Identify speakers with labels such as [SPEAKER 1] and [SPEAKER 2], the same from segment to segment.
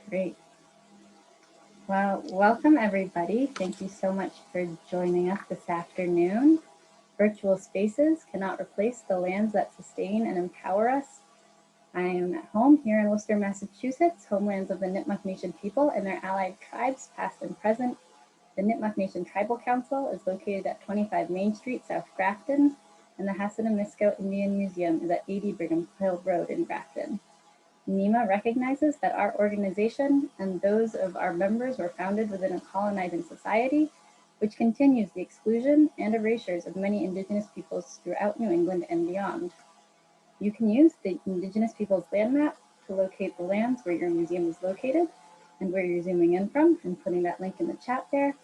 [SPEAKER 1] Great. Well, welcome everybody. Thank you so much for joining us this afternoon. Virtual spaces cannot replace the lands that sustain and empower us. I am at home here in Worcester, Massachusetts, homelands of the Nipmuc Nation people and their allied tribes, past and present. The Nipmuc Nation Tribal Council is located at 25 Main Street, South Grafton, and the Hassayamnisko Indian Museum is at 80 Brigham Hill Road in Grafton. NEMA recognizes that our organization and those of our members were founded within a colonizing society, which continues the exclusion and erasures of many Indigenous peoples throughout New England and beyond. You can use the Indigenous Peoples Land Map to locate the lands where your museum is located and where you're zooming in from, and putting that link in the chat there.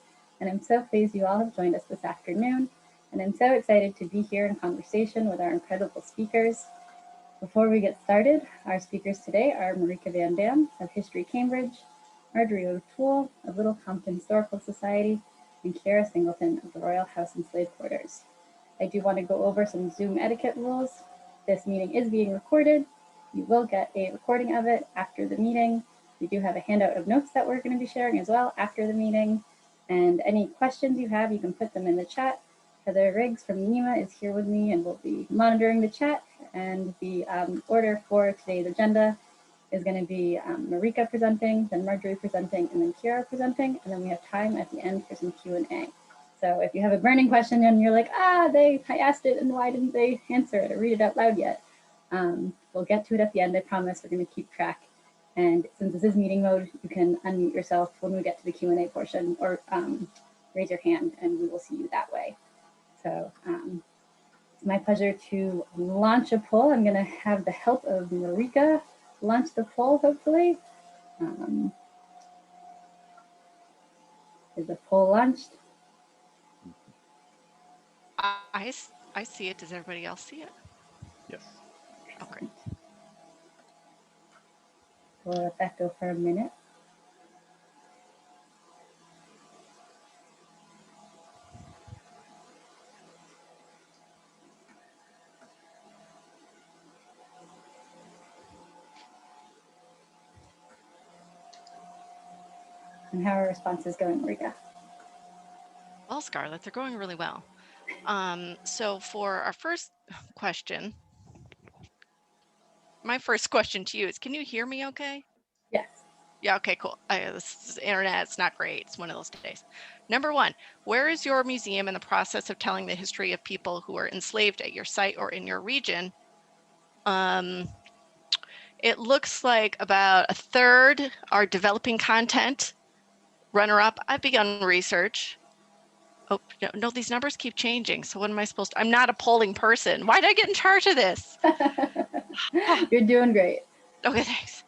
[SPEAKER 1] And I'm so pleased you all have joined us this afternoon, and I'm so excited to be here in conversation with our incredible speakers. Before we get started, our speakers today are Marika Van Dam of History Cambridge, Marjorie O'Toole of Little Compton Historical Society, and Kiara Singleton of the Royal House and Slave Quarters. I do want to go over some Zoom etiquette rules. This meeting is being recorded. You will get a recording of it after the meeting. We do have a handout of notes that we're going to be sharing as well after the meeting. And any questions you have, you can put them in the chat. Heather Riggs from NEMA is here with me and will be monitoring the chat. And the order for today's agenda is going to be Marika presenting, then Marjorie presenting, and then Kiara presenting. And then we have time at the end for some Q&A. So if you have a burning question and you're like, I asked it and why didn't they answer it or read it out loud yet? We'll get to it at the end, I promise. We're going to keep track. And since this is meeting mode, you can unmute yourself when we get to the Q&A portion, or raise your hand and we will see you that way. So it's my pleasure to launch a poll. I'm going to have the help of Marika launch the poll, hopefully. Is the poll launched?
[SPEAKER 2] I see it. Does everybody else see it?
[SPEAKER 3] Yes.
[SPEAKER 2] Okay.
[SPEAKER 1] We'll let that go for a minute. And how are responses going, Marika?
[SPEAKER 2] Well, Scarlett, they're going really well. So for our first question, my first question to you is, can you hear me okay?
[SPEAKER 1] Yes.
[SPEAKER 2] Yeah, okay, cool. This internet, it's not great. It's one of those days. Number one, where is your museum in the process of telling the history of people who were enslaved at your site or in your region? It looks like about a third are developing content. Runner-up, I've begun research. Oh, no, these numbers keep changing. So what am I supposed to? I'm not a polling person. Why did I get in charge of this?
[SPEAKER 1] You're doing great.
[SPEAKER 2] Okay, thanks.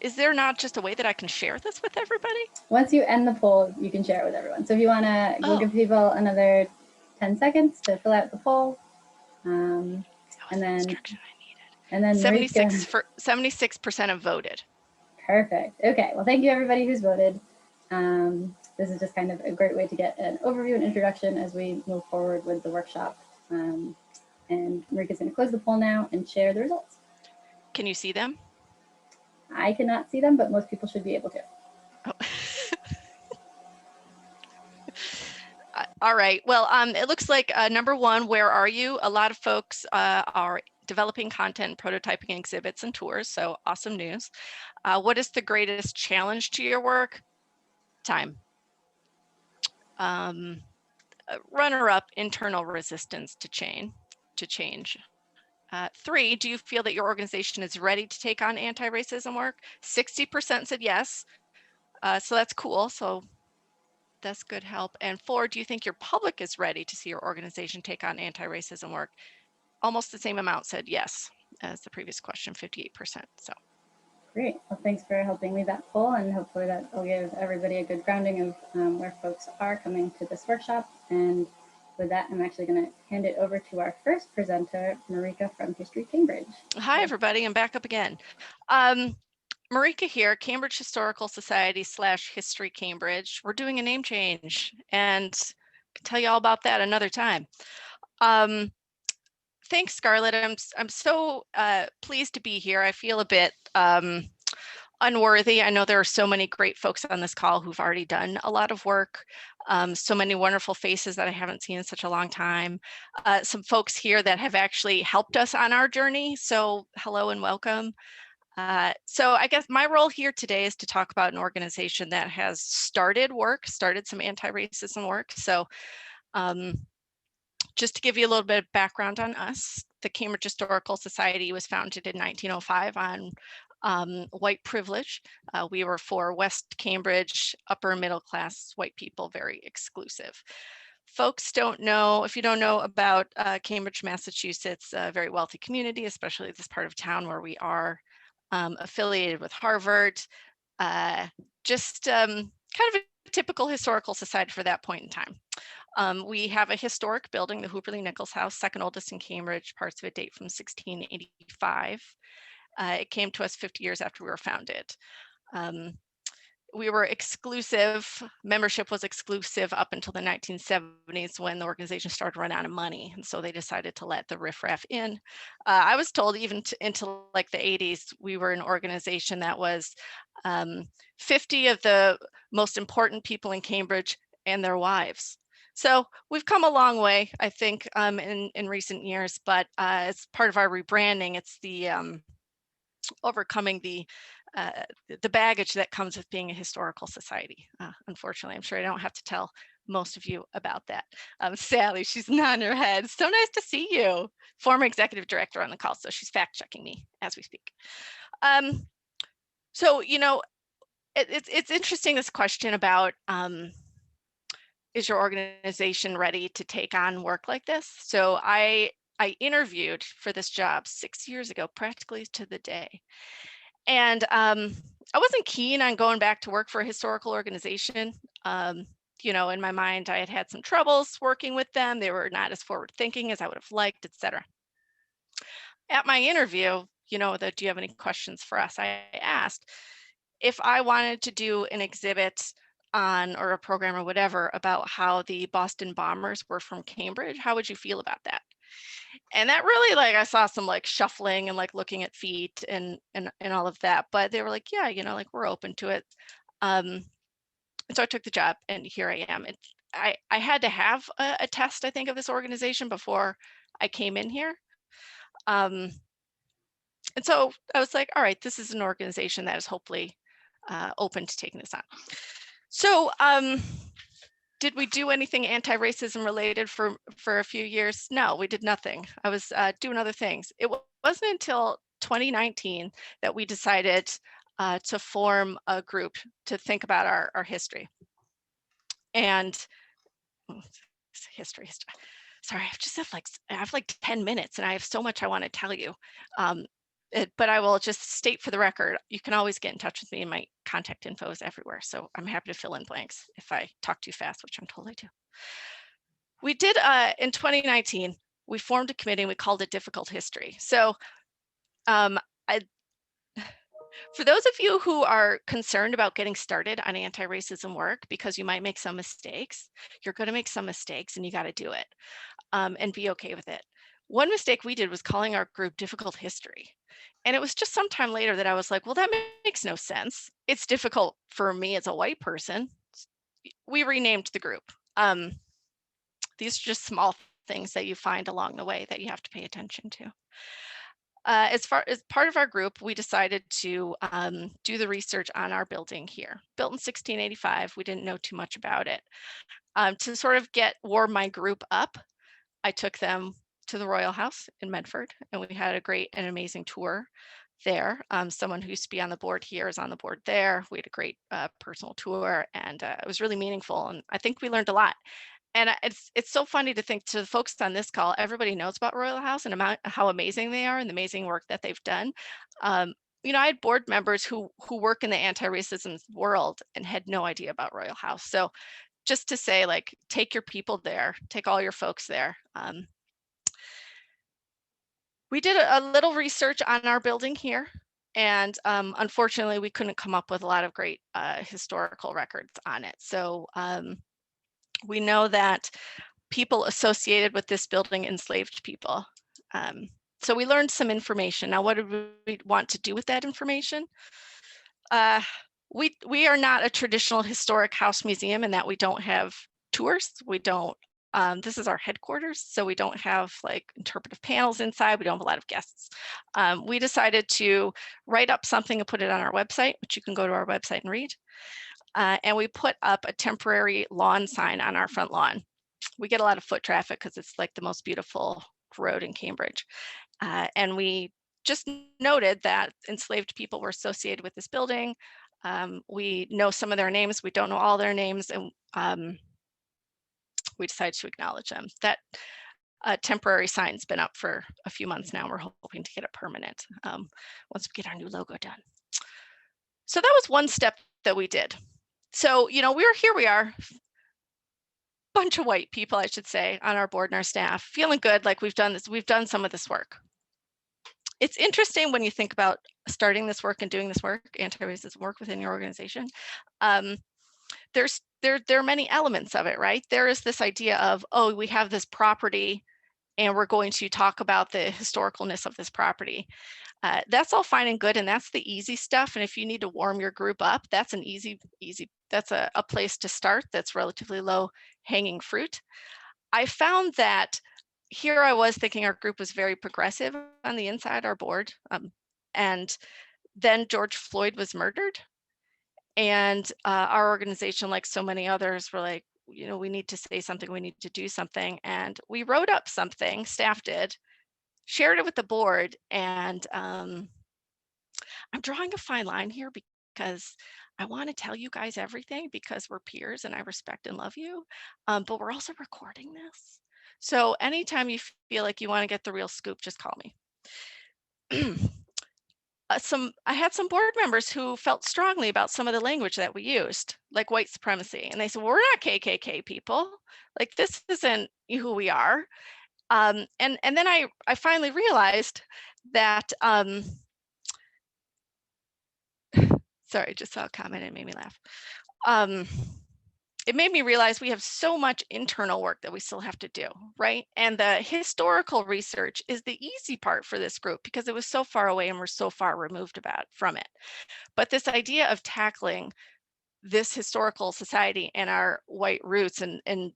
[SPEAKER 2] Is there not just a way that I can share this with everybody?
[SPEAKER 1] Once you end the poll, you can share it with everyone. So if you want to, we'll give people another 10 seconds to fill out the poll. And then
[SPEAKER 2] 76% have voted.
[SPEAKER 1] Perfect. Okay. Well, thank you everybody who's voted. This is just kind of a great way to get an overview and introduction as we move forward with the workshop. And Marika's going to close the poll now and share the results.
[SPEAKER 2] Can you see them?
[SPEAKER 1] I cannot see them, but most people should be able to.
[SPEAKER 2] Oh. All right. Well, it looks like number one, where are you? A lot of folks are developing content, prototyping exhibits and tours. So awesome news. What is the greatest challenge to your work? Time. Runner-up, internal resistance to change. 3, do you feel that your organization is ready to take on anti-racism work? 60% said yes. So that's cool. So that's good help. And 4, do you think your public is ready to see your organization take on anti-racism work? Almost the same amount said yes as the previous question, 58%. So
[SPEAKER 1] great. Well, thanks for helping lead that poll, and hopefully that will give everybody a good grounding of where folks are coming to this workshop. And with that, I'm actually going to hand it over to our first presenter, Marika from History Cambridge.
[SPEAKER 2] Hi, everybody. I'm back up again. Marika here, Cambridge Historical Society / History Cambridge. We're doing a name change, and I can tell you all about that another time. Thanks, Scarlett. I'm so pleased to be here. I feel a bit unworthy. I know there are so many great folks on this call who've already done a lot of work. So many wonderful faces that I haven't seen in such a long time. Some folks here that have actually helped us on our journey. So hello and welcome. So I guess my role here today is to talk about an organization that has started some anti-racism work. So just to give you a little bit of background on us, the Cambridge Historical Society was founded in 1905 on white privilege. We were for West Cambridge, upper middle class white people, very exclusive. Folks don't know, if you don't know about Cambridge, Massachusetts, a very wealthy community, especially this part of town where we are affiliated with Harvard. Just kind of a typical historical society for that point in time. We have a historic building, the Hooperly Nichols House, second oldest in Cambridge. Parts of it date from 1685. It came to us 50 years after we were founded. We were exclusive, membership was exclusive up until the 1970s when the organization started to run out of money. And so they decided to let the riffraff in. I was told even into like the 80s, we were an organization that was 50 of the most important people in Cambridge and their wives. So we've come a long way, I think, in recent years, but as part of our rebranding, it's the overcoming the baggage that comes with being a historical society. Unfortunately, I'm sure I don't have to tell most of you about that. Sally, she's nodding her head. So nice to see you. Former executive director on the call, so she's fact checking me as we speak. So, you know, it's interesting, this question about is your organization ready to take on work like this? So I interviewed for this job 6 years ago, practically to the day. And I wasn't keen on going back to work for a historical organization. You know, in my mind, I had had some troubles working with them. They were not as forward thinking as I would have liked, etc. At my interview, you know, do you have any questions for us? I asked if I wanted to do an exhibit on, or a program or whatever, about how the Boston bombers were from Cambridge, how would you feel about that? And that really, like, I saw some like shuffling and like looking at feet and all of that, but they were like, yeah, you know, like, we're open to it. And so I took the job and here I am. I had to have a test, I think, of this organization before I came in here. And so I was like, all right, this is an organization that is hopefully open to taking this on. So did we do anything anti-racism related for a few years? No, we did nothing. I was doing other things. It wasn't until 2019 that we decided to form a group to think about our history. And history. Sorry, I have like 10 minutes and I have so much I want to tell you. But I will just state for the record, you can always get in touch with me, and my contact info is everywhere. So I'm happy to fill in blanks if I talk too fast, which I'm told I do. We did, in 2019, we formed a committee and we called it Difficult History. So for those of you who are concerned about getting started on anti-racism work, because you might make some mistakes, you're going to make some mistakes and you got to do it and be okay with it. One mistake we did was calling our group Difficult History. And it was just sometime later that I was like, well, that makes no sense. It's difficult for me as a white person. We renamed the group. These are just small things that you find along the way that you have to pay attention to. As part of our group, we decided to do the research on our building here. Built in 1685, we didn't know too much about it. To sort of warm my group up, I took them to the Royal House in Medford, and we had a great and amazing tour there. Someone who used to be on the board here is on the board there. We had a great personal tour, and it was really meaningful, and I think we learned a lot. And it's so funny to think, to the folks on this call, everybody knows about Royal House and how amazing they are and the amazing work that they've done. You know, I had board members who work in the anti-racism world and had no idea about Royal House. So just to say, like, take your people there, take all your folks there. We did a little research on our building here, and unfortunately, we couldn't come up with a lot of great historical records on it. So we know that people associated with this building enslaved people. So we learned some information. Now, what do we want to do with that information? We are not a traditional historic house museum in that we don't have tours. We don't. This is our headquarters, so we don't have like interpretive panels inside. We don't have a lot of guests. We decided to write up something and put it on our website, which you can go to our website and read. And we put up a temporary lawn sign on our front lawn. We get a lot of foot traffic because it's like the most beautiful road in Cambridge. And we just noted that enslaved people were associated with this building. We know some of their names. We don't know all their names. And we decided to acknowledge them. That temporary sign's been up for a few months now. We're hoping to get it permanent once we get our new logo done. So that was one step that we did. So, we are, bunch of white people, I should say, on our board and our staff, feeling good like we've done some of this work. It's interesting when you think about starting this work and doing this work, anti-racism work within your organization. There are many elements of it, right? There is this idea of, oh, we have this property and we're going to talk about the historicalness of this property. That's all fine and good, and that's the easy stuff. And if you need to warm your group up, that's an easy, that's a place to start that's relatively low hanging fruit. I found that here I was thinking our group was very progressive on the inside, our board. And then George Floyd was murdered. And our organization, like so many others, were like, we need to say something, we need to do something. And we wrote up something, staff did, shared it with the board, and I'm drawing a fine line here because I want to tell you guys everything because we're peers and I respect and love you, but we're also recording this. So anytime you feel like you want to get the real scoop, just call me. I had some board members who felt strongly about some of the language that we used, like white supremacy, and they said, well, we're not KKK people. Like, this isn't who we are. And then I finally realized that, sorry, I just saw a comment and it made me laugh. It made me realize we have so much internal work that we still have to do, right? And the historical research is the easy part for this group because it was so far away and we're so far removed from it. But this idea of tackling this historical society and our white roots and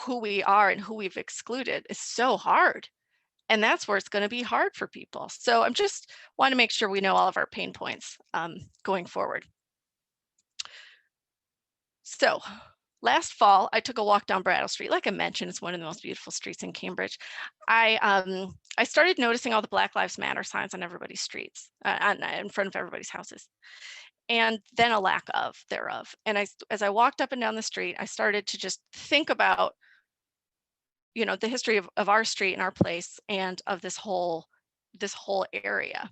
[SPEAKER 2] who we are and who we've excluded is so hard. And that's where it's going to be hard for people. So I'm just want to make sure we know all of our pain points going forward. So last fall, I took a walk down Brattle Street. Like I mentioned, it's one of the most beautiful streets in Cambridge. I started noticing all the Black Lives Matter signs on everybody's streets, in front of everybody's houses, and then a lack thereof. And as I walked up and down the street, I started to just think about, the history of our street and our place and of this whole area.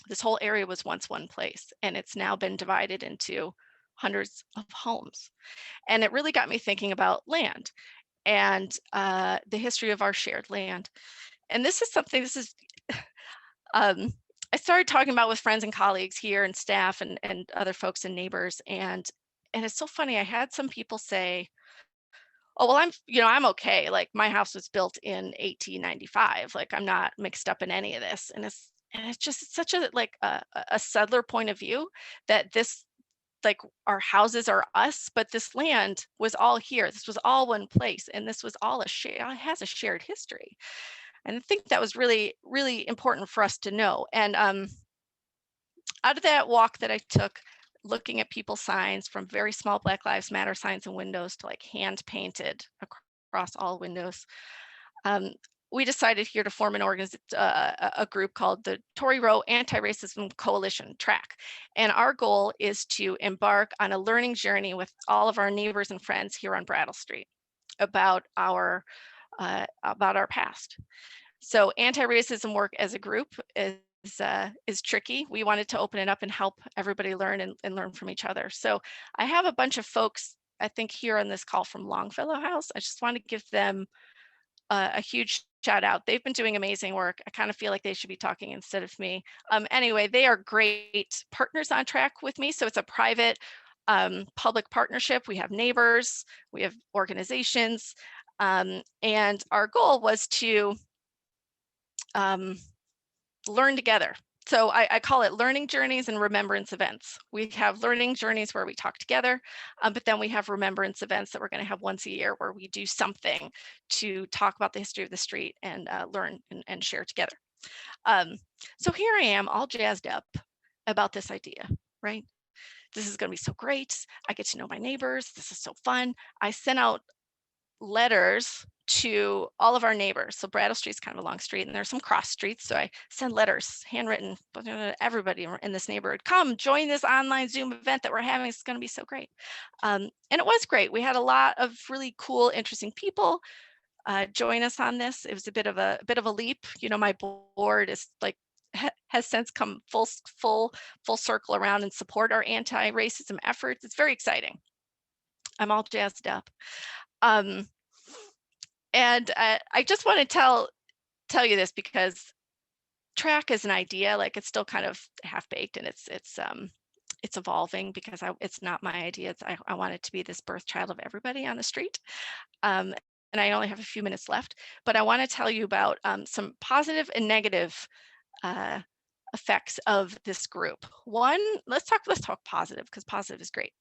[SPEAKER 2] This whole area was once one place, and it's now been divided into hundreds of homes. And it really got me thinking about land and the history of our shared land. And this is I started talking about with friends and colleagues here and staff and other folks and neighbors. And it's so funny. I had some people say, oh, well, I'm okay. Like, my house was built in 1895. Like, I'm not mixed up in any of this. And it's just such a settler point of view that this, like, our houses are us, but this land was all here. This was all one place, and this was all has a shared history. And I think that was really, really important for us to know. And out of that walk that I took, looking at people's signs, from very small Black Lives Matter signs and windows to like hand painted across all windows, we decided here to form a group called the Tory Row Anti-Racism Coalition, TRAC. And our goal is to embark on a learning journey with all of our neighbors and friends here on Brattle Street about our past. So anti-racism work as a group is tricky. We wanted to open it up and help everybody learn and learn from each other. So I have a bunch of folks, I think, here on this call from Longfellow House. I just want to give them a huge shout out. They've been doing amazing work. I kind of feel like they should be talking instead of me. Anyway, they are great partners on track with me. So it's a private public partnership. We have neighbors, we have organizations, and our goal was to learn together. So I call it learning journeys and remembrance events. We have learning journeys where we talk together, but then we have remembrance events that we're going to have once a year where we do something to talk about the history of the street and learn and share together. So here I am all jazzed up about this idea, right? This is going to be so great. I get to know my neighbors. This is so fun. I sent out letters to all of our neighbors. So Brattle Street's kind of a long street and there's some cross streets. So I send letters, handwritten, everybody in this neighborhood, come join this online Zoom event that we're having. It's going to be so great. And it was great. We had a lot of really cool, interesting people join us on this. It was a bit of a leap. You know, my board is like, has since come full circle around and support our anti-racism efforts. It's very exciting. I'm all jazzed up. And I just want to tell you this because track is an idea, like it's still kind of half baked and it's evolving because it's not my idea. I want it to be this birth child of everybody on the street. And I only have a few minutes left, but I want to tell you about some positive and negative effects of this group. One, let's talk positive because positive is great.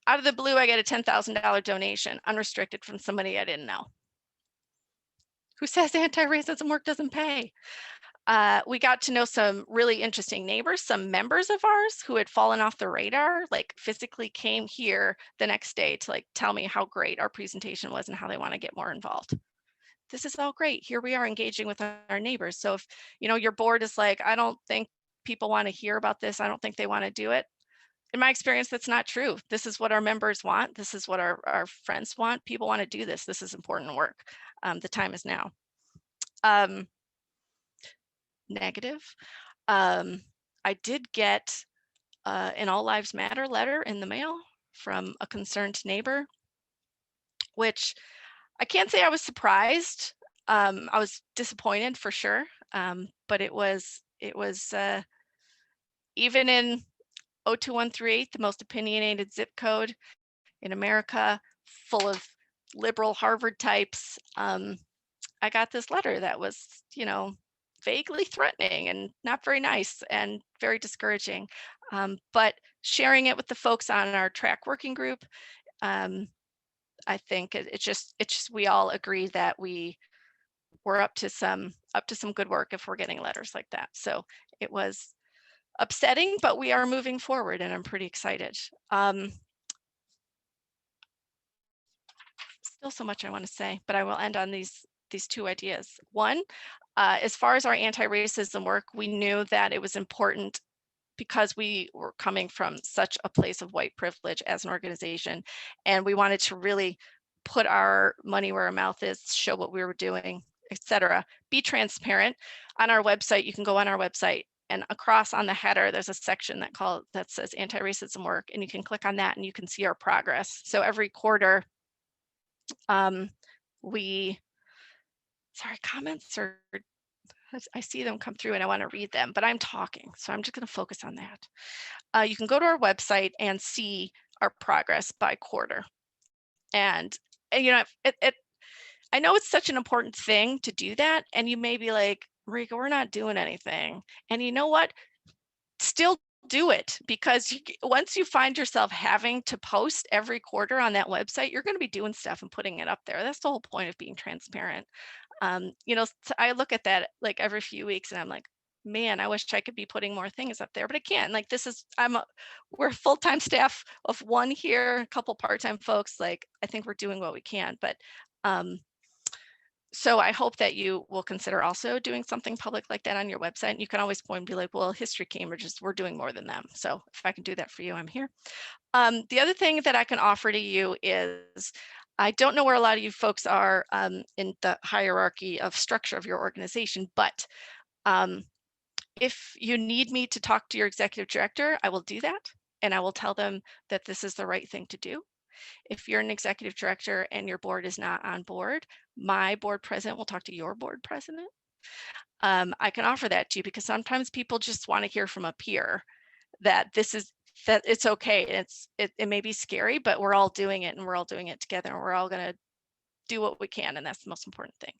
[SPEAKER 2] Out of the blue, I get a $10,000 donation, unrestricted, from somebody I didn't know. Who says anti-racism work doesn't pay? We got to know some really interesting neighbors, some members of ours who had fallen off the radar, like physically came here the next day to like tell me how great our presentation was and how they want to get more involved. This is all great. Here we are engaging with our neighbors. So if your board is like, I don't think people want to hear about this, I don't think they want to do it. In my experience, that's not true. This is what our members want. This is what our friends want. People want to do this. This is important work. The time is now. Negative. I did get an All Lives Matter letter in the mail from a concerned neighbor, which I can't say I was surprised. I was disappointed for sure, but it was even in 02138, the most opinionated zip code in America, full of liberal Harvard types. I got this letter that was, vaguely threatening and not very nice and very discouraging. But sharing it with the folks on our track working group, I think it's just we all agree that we're up to some good work if we're getting letters like that. So it was upsetting, but we are moving forward and I'm pretty excited. Still so much I want to say, but I will end on these two ideas. One, as far as our anti-racism work, we knew that it was important because we were coming from such a place of white privilege as an organization, and we wanted to really put our money where our mouth is, show what we were doing, etc. Be transparent. On our website, you can go on our website, and across on the header, there's a section that says anti-racism work, and you can click on that and you can see our progress. So every quarter, comments or I see them come through and I want to read them, but I'm talking, so I'm just going to focus on that. You can go to our website and see our progress by quarter. And I know it's such an important thing to do that, and you may be like, Marika, we're not doing anything. And you know what? Still do it, because once you find yourself having to post every quarter on that website, you're going to be doing stuff and putting it up there. That's the whole point of being transparent. I look at that like every few weeks and I'm like, man, I wish I could be putting more things up there, but I can't. Like we're a full-time staff of one here, a couple part-time folks. Like, I think we're doing what we can, but so I hope that you will consider also doing something public like that on your website. And you can always point and be like, well, History Cambridge, we're doing more than them. So if I can do that for you, I'm here. The other thing that I can offer to you is, I don't know where a lot of you folks are in the hierarchy of structure of your organization, but if you need me to talk to your executive director, I will do that. And I will tell them that this is the right thing to do. If you're an executive director and your board is not on board, my board president will talk to your board president. I can offer that to you because sometimes people just want to hear from a peer that it's okay. It may be scary, but we're all doing it and we're all doing it together and we're all going to do what we can. And that's the most important thing.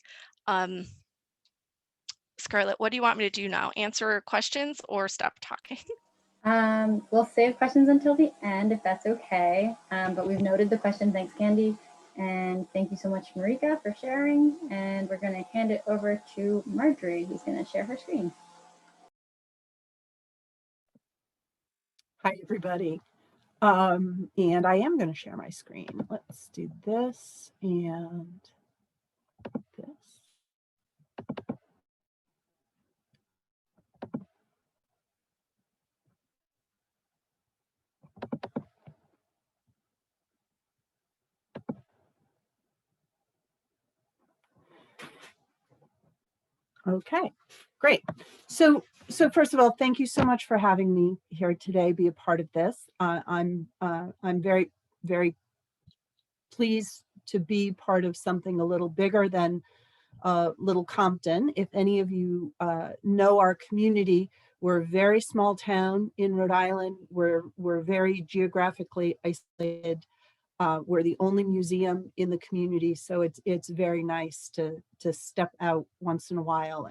[SPEAKER 2] Scarlett, what do you want me to do now? Answer questions or stop talking?
[SPEAKER 1] We'll save questions until the end if that's okay. But we've noted the question. Thanks, Candy. And thank you so much, Marika, for sharing. And we're going to hand it over to Marjorie, who's going to share her screen.
[SPEAKER 3] Hi, everybody. And I am going to share my screen. Let's do this and this. Okay, great. So first of all, thank you so much for having me here today, be a part of this. I'm very, very pleased to be part of something a little bigger than Little Compton. If any of you know our community, we're a very small town in Rhode Island. We're very geographically isolated. We're the only museum in the community, so it's very nice to step out once in a while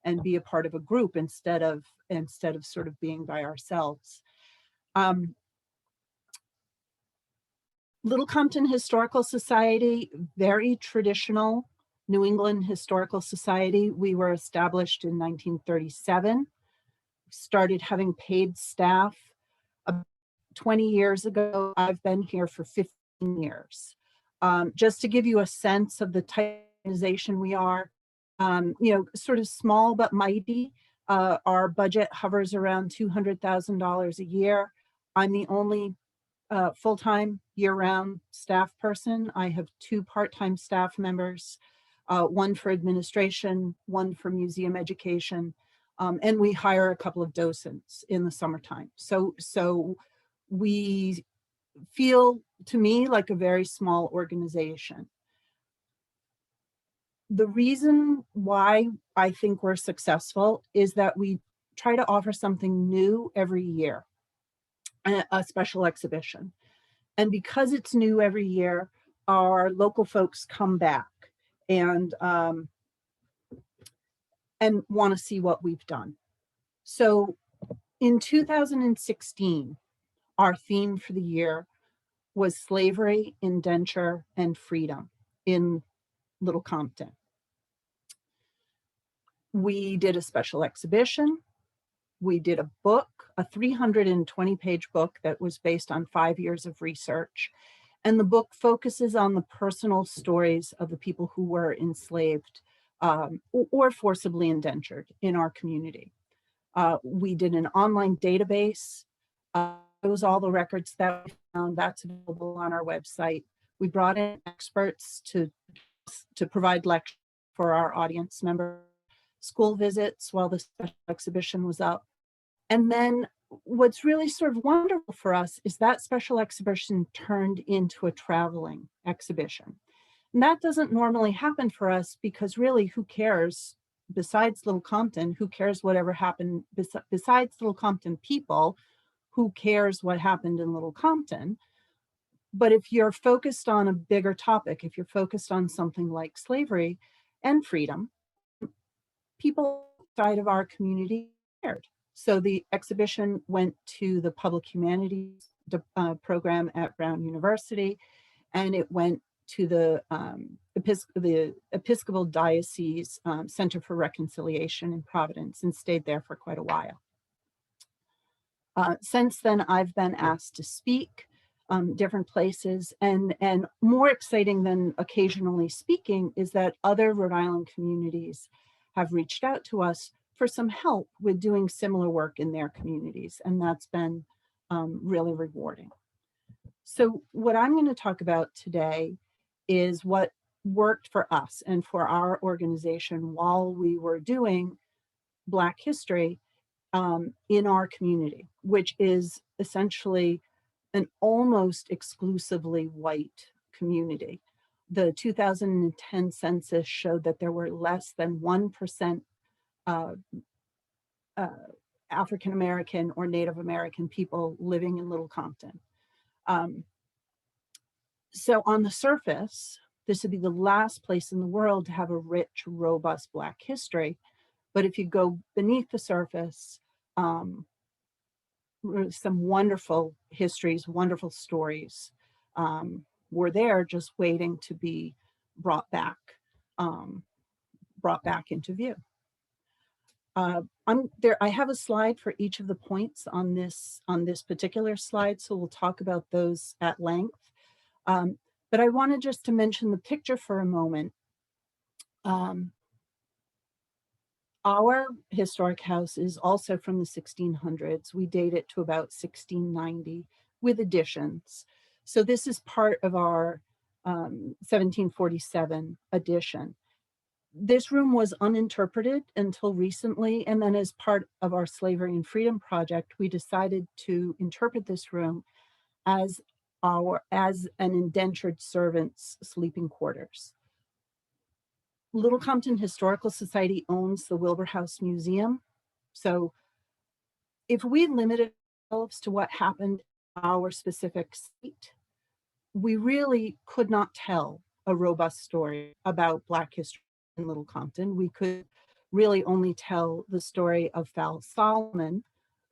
[SPEAKER 3] and be a part of a group instead of sort of being by ourselves. Little Compton Historical Society, very traditional New England Historical Society. We were established in 1937, started having paid staff 20 years ago. I've been here for 15 years. Just to give you a sense of the type of organization we are, sort of small but mighty. Our budget hovers around $200,000 a year. I'm the only full-time year-round staff person. I have 2 part-time staff members, one for administration, one for museum education, and we hire a couple of docents in the summertime. So we feel, to me, like a very small organization. The reason why I think we're successful is that we try to offer something new every year, a special exhibition. And because it's new every year, our local folks come back and want to see what we've done. So in 2016, our theme for the year was slavery, indenture, and freedom in Little Compton. We did a special exhibition. We did a book, a 320-page book that was based on 5 years of research. And the book focuses on the personal stories of the people who were enslaved or forcibly indentured in our community. We did an online database. It was all the records that we found. That's available on our website. We brought in experts to provide lectures for our audience members, school visits while the special exhibition was up. And then what's really sort of wonderful for us is that special exhibition turned into a traveling exhibition. And that doesn't normally happen for us because really, who cares? Besides Little Compton, who cares whatever happened besides Little Compton people? Who cares what happened in Little Compton? But if you're focused on a bigger topic, if you're focused on something like slavery and freedom, people outside of our community cared. So the exhibition went to the Public Humanities program at Brown University, and it went to the Episcopal Diocese Center for Reconciliation in Providence and stayed there for quite a while. Since then, I've been asked to speak different places, and more exciting than occasionally speaking is that other Rhode Island communities have reached out to us for some help with doing similar work in their communities, and that's been really rewarding. So what I'm going to talk about today is what worked for us and for our organization while we were doing Black history in our community, which is essentially an almost exclusively white community. The 2010 census showed that there were less than 1% African American or Native American people living in Little Compton. So on the surface, this would be the last place in the world to have a rich, robust Black history. But if you go beneath the surface, some wonderful histories, wonderful stories were there just waiting to be brought back, um, into view. I have a slide for each of the points on this particular slide, so we'll talk about those at length. But I wanted just to mention the picture for a moment. Our historic house is also from the 1600s. We date it to about 1690 with additions. So this is part of our 1747 addition. This room was uninterpreted until recently, and then as part of our Slavery and Freedom project, we decided to interpret this room as an indentured servant's sleeping quarters. Little Compton Historical Society owns the Wilbur House Museum. So if we limited ourselves to what happened in our specific state, we really could not tell a robust story about Black history in Little Compton. We could really only tell the story of Val Solomon,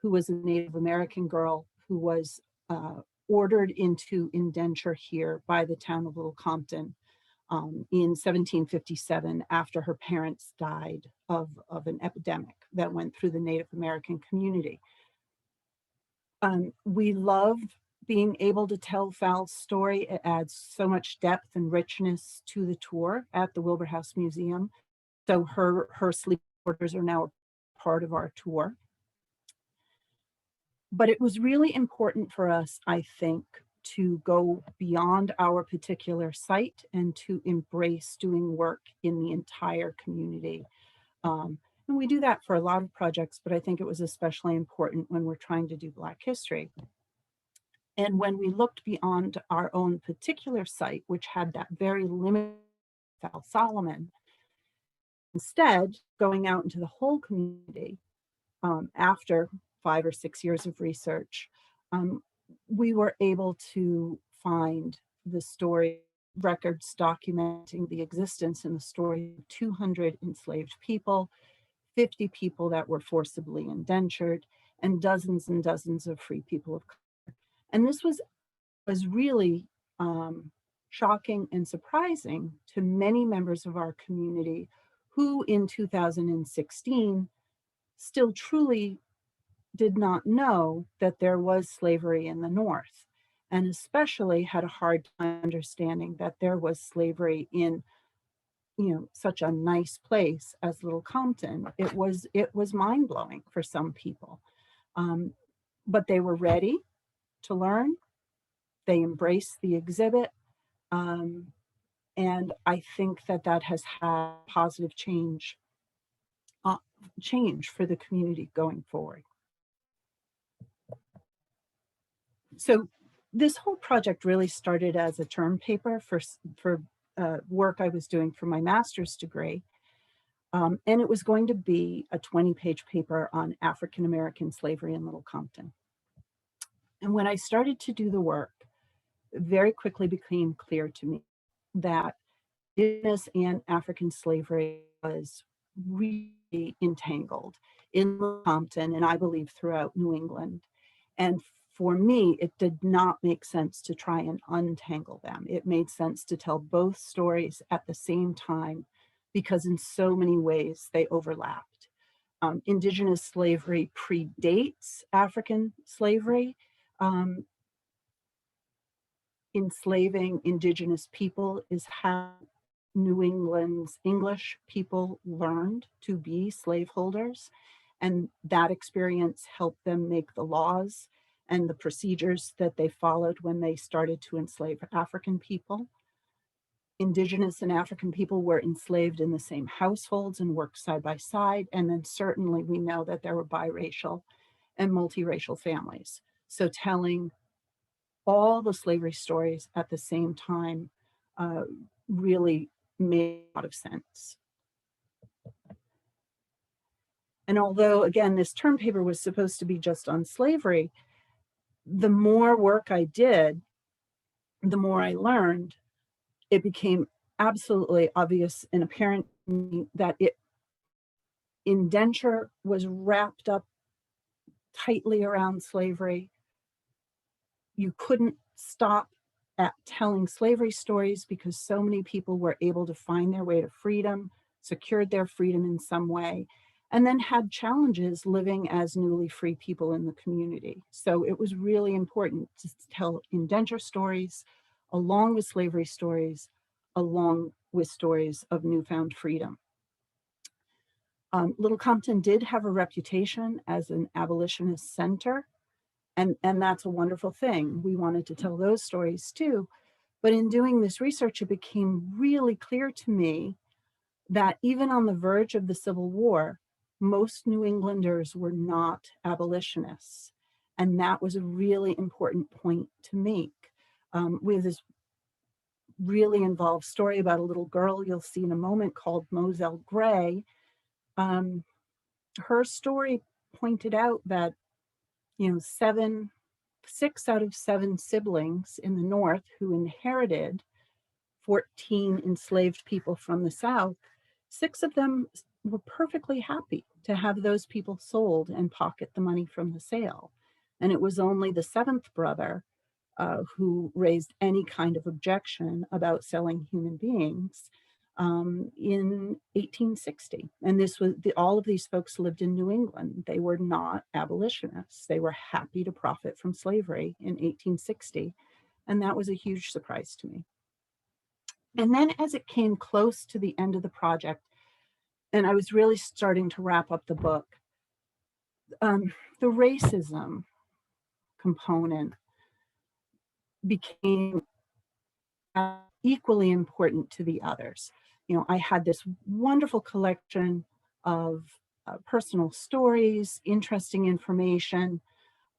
[SPEAKER 3] who was a Native American girl who was ordered into indenture here by the town of Little Compton in 1757 after her parents died of an epidemic that went through the Native American community. We love being able to tell Val's story. It adds so much depth and richness to the tour at the Wilbur House Museum. So her sleep quarters are now a part of our tour. But it was really important for us, I think, to go beyond our particular site and to embrace doing work in the entire community. And we do that for a lot of projects, but I think it was especially important when we're trying to do Black history. And when we looked beyond our own particular site, which had that very limited Val Solomon, instead going out into the whole community after 5 or 6 years of research, we were able to find the story records documenting the existence and the story of 200 enslaved people, 50 people that were forcibly indentured, and dozens of free people of color. And this was really shocking and surprising to many members of our community who in 2016 still truly did not know that there was slavery in the North, and especially had a hard time understanding that there was slavery in, such a nice place as Little Compton. It was mind-blowing for some people, but they were ready to learn. They embraced the exhibit, and I think that has had positive change for the community going forward. So this whole project really started as a term paper for work I was doing for my master's degree. And it was going to be a 20-page paper on African-American slavery in Little Compton. And when I started to do the work, it very quickly became clear to me that Indigenous and African slavery was really entangled in Little Compton, and I believe throughout New England. And for me, it did not make sense to try and untangle them. It made sense to tell both stories at the same time because in so many ways they overlapped. Indigenous slavery predates African slavery. Enslaving Indigenous people is how New England's English people learned to be slaveholders. And that experience helped them make the laws and the procedures that they followed when they started to enslave African people. Indigenous and African people were enslaved in the same households and worked side by side. And then certainly we know that there were biracial and multiracial families. So telling all the slavery stories at the same time really made a lot of sense. And although, again, this term paper was supposed to be just on slavery, the more work I did, the more I learned. It became absolutely obvious and apparent to me that Indenture was wrapped up tightly around slavery. You couldn't stop at telling slavery stories because so many people were able to find their way to freedom, secured their freedom in some way, and then had challenges living as newly free people in the community. So it was really important to tell indenture stories along with slavery stories, along with stories of newfound freedom. Little Compton did have a reputation as an abolitionist center, and that's a wonderful thing. We wanted to tell those stories too. But in doing this research, it became really clear to me that even on the verge of the Civil War, most New Englanders were not abolitionists. And that was a really important point to make. We have this really involved story about a little girl you'll see in a moment called Moselle Gray. Her story pointed out that, you know, 6 out of 7 siblings in the North who inherited 14 enslaved people from the South, 6 of them were perfectly happy to have those people sold and pocket the money from the sale. And it was only the 7th brother who raised any kind of objection about selling human beings in 1860. And this was all of these folks lived in New England. They were not abolitionists. They were happy to profit from slavery in 1860. And that was a huge surprise to me. And then as it came close to the end of the project, and I was really starting to wrap up the book, the racism component became equally important to the others. You know, I had this wonderful collection of personal stories, interesting information,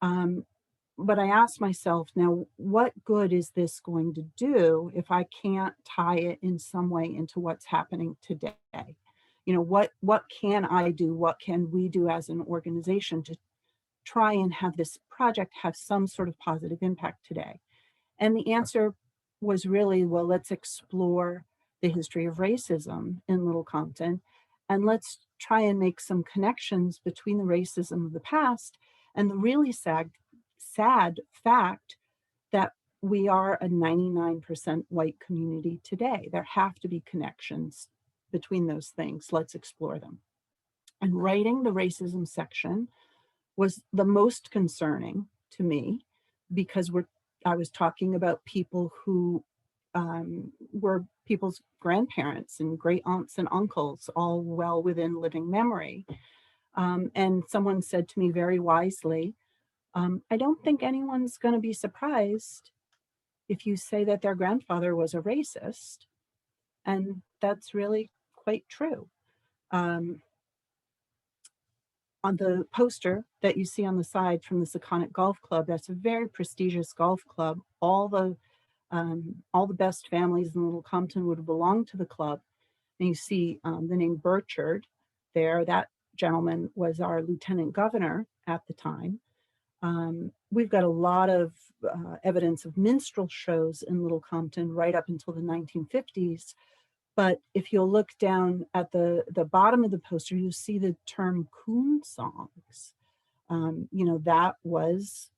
[SPEAKER 3] but I asked myself, now, what good is this going to do if I can't tie it in some way into what's happening today? You know, what can I do? What can we do as an organization to try and have this project have some sort of positive impact today? And the answer was really, well, let's explore the history of racism in Little Compton, and let's try and make some connections between the racism of the past and the really sad fact that we are a 99% white community today. There have to be connections between those things. Let's explore them. And writing the racism section was the most concerning to me because I was talking about people who were people's grandparents and great aunts and uncles, all well within living memory. And someone said to me very wisely, I don't think anyone's going to be surprised if you say that their grandfather was a racist. And that's really quite true. On the poster that you see on the side from the Seconic Golf Club, that's a very prestigious golf club. All the best families in Little Compton would belong to the club. And you see the name Burchard there. That gentleman was our lieutenant governor at the time. We've got a lot of evidence of minstrel shows in Little Compton right up until the 1950s. But if you'll look down at the bottom of the poster, you'll see the term coon songs. You know, that was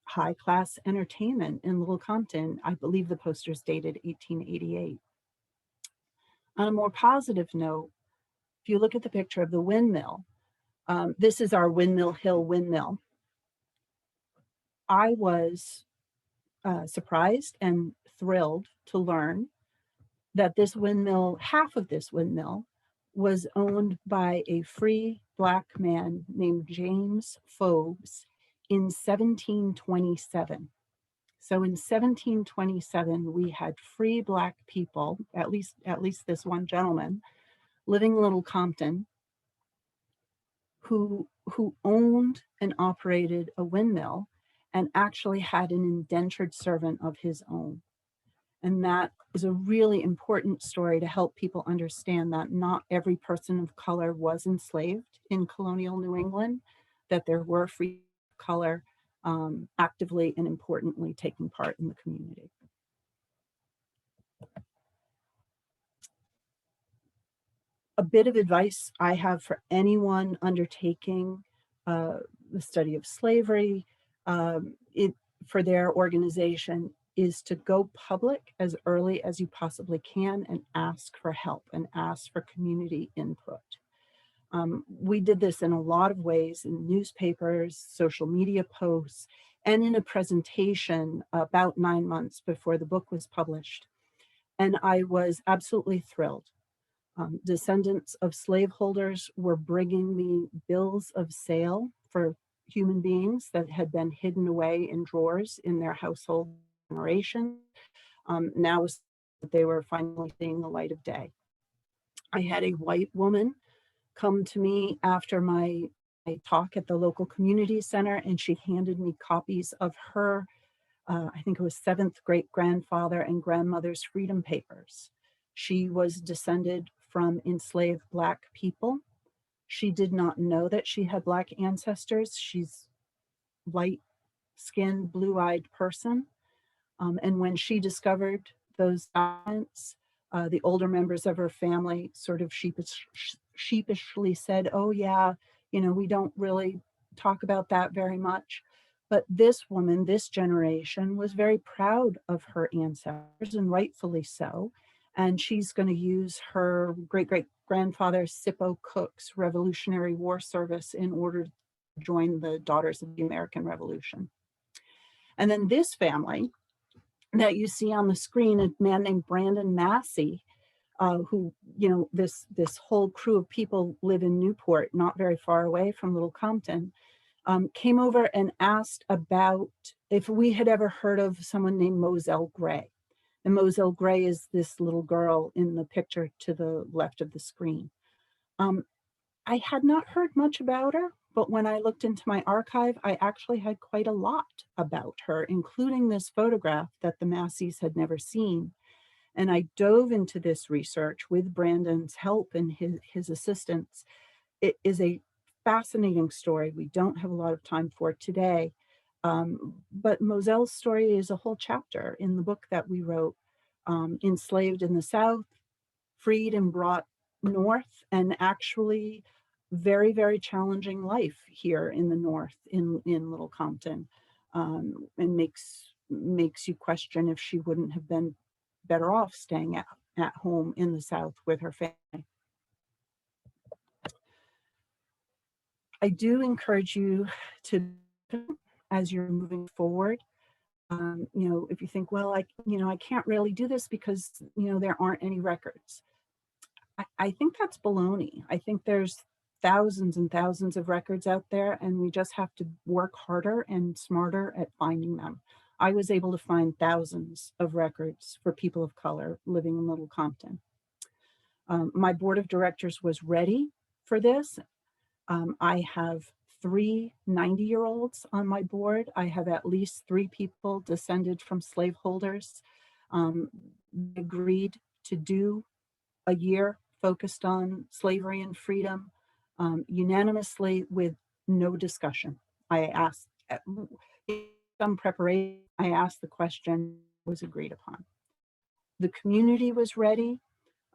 [SPEAKER 3] high-class entertainment in Little Compton. I believe the poster's dated 1888. On a more positive note, if you look at the picture of the windmill, this is our Windmill Hill windmill. I was surprised and thrilled to learn that this windmill, half of this windmill, was owned by a free Black man named James Forbes in 1727. So in 1727, we had free Black people, at least this one gentleman, living in Little Compton, who owned and operated a windmill and actually had an indentured servant of his own. And that is a really important story to help people understand that not every person of color was enslaved in colonial New England, that there were free color actively and importantly taking part in the community. A bit of advice I have for anyone undertaking the study of slavery for their organization is to go public as early as you possibly can and ask for help and ask for community input. We did this in a lot of ways in newspapers, social media posts, and in a presentation about 9 months before the book was published. And I was absolutely thrilled. Descendants of slaveholders were bringing me bills of sale for human beings that had been hidden away in drawers in their household generation. Now they were finally seeing the light of day. I had a white woman come to me after my talk at the local community center, and she handed me copies of her, I think it was seventh great grandfather and grandmother's freedom papers. She was descended from enslaved Black people. She did not know that she had Black ancestors. She's light-skinned, blue-eyed person. And when she discovered those documents, the older members of her family sort of sheepishly said, oh yeah, we don't really talk about that very much. But this woman, this generation, was very proud of her ancestors, and rightfully so. And she's going to use her great-great-grandfather Sippo Cook's Revolutionary War service in order to join the Daughters of the American Revolution. And then this family that you see on the screen, a man named Brandon Massey, who, this whole crew of people live in Newport, not very far away from Little Compton, came over and asked about if we had ever heard of someone named Moselle Gray. And Moselle Gray is this little girl in the picture to the left of the screen. I had not heard much about her, but when I looked into my archive, I actually had quite a lot about her, including this photograph that the Masseys had never seen. And I dove into this research with Brandon's help and his assistance. It is a fascinating story. We don't have a lot of time for it today, but Moselle's story is a whole chapter in the book that we wrote, Enslaved in the South, Freed and Brought North, and actually very, very challenging life here in the North in Little Compton, and makes you question if she wouldn't have been better off staying at home in the South with her family. I do encourage you to, as you're moving forward, if you think, well, I can't really do this because, there aren't any records. I think that's baloney. I think there's thousands and thousands of records out there, and we just have to work harder and smarter at finding them. I was able to find thousands of records for people of color living in Little Compton. My board of directors was ready for this. I have 3 90-year-olds on my board. I have at least 3 people descended from slaveholders. Agreed to do a year focused on slavery and freedom, unanimously with no discussion. I asked, some preparation, I asked the question, was agreed upon. The community was ready.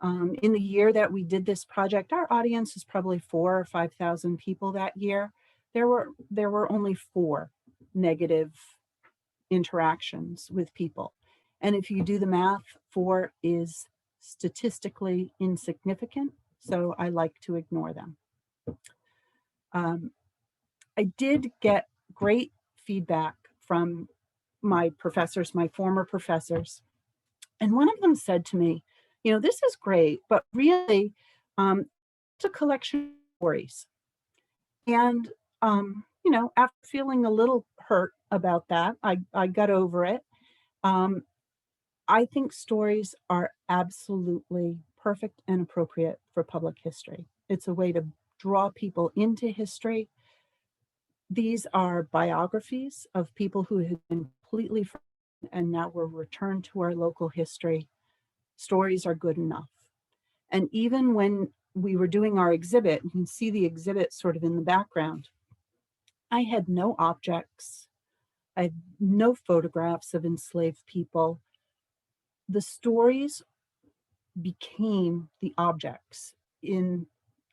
[SPEAKER 3] In the year that we did this project, our audience is probably 4,000 or 5,000 people that year. There were only 4 negative interactions with people. And if you do the math, 4 is statistically insignificant, so I like to ignore them. I did get great feedback from my professors, my former professors, and one of them said to me, this is great, but really, it's a collection of stories. And, after feeling a little hurt about that, I got over it. I think stories are absolutely perfect and appropriate for public history. It's a way to draw people into history. These are biographies of people who have been completely forgotten and now were returned to our local history. Stories are good enough. And even when we were doing our exhibit, you can see the exhibit sort of in the background, I had no objects. I had no photographs of enslaved people. The stories became the objects. in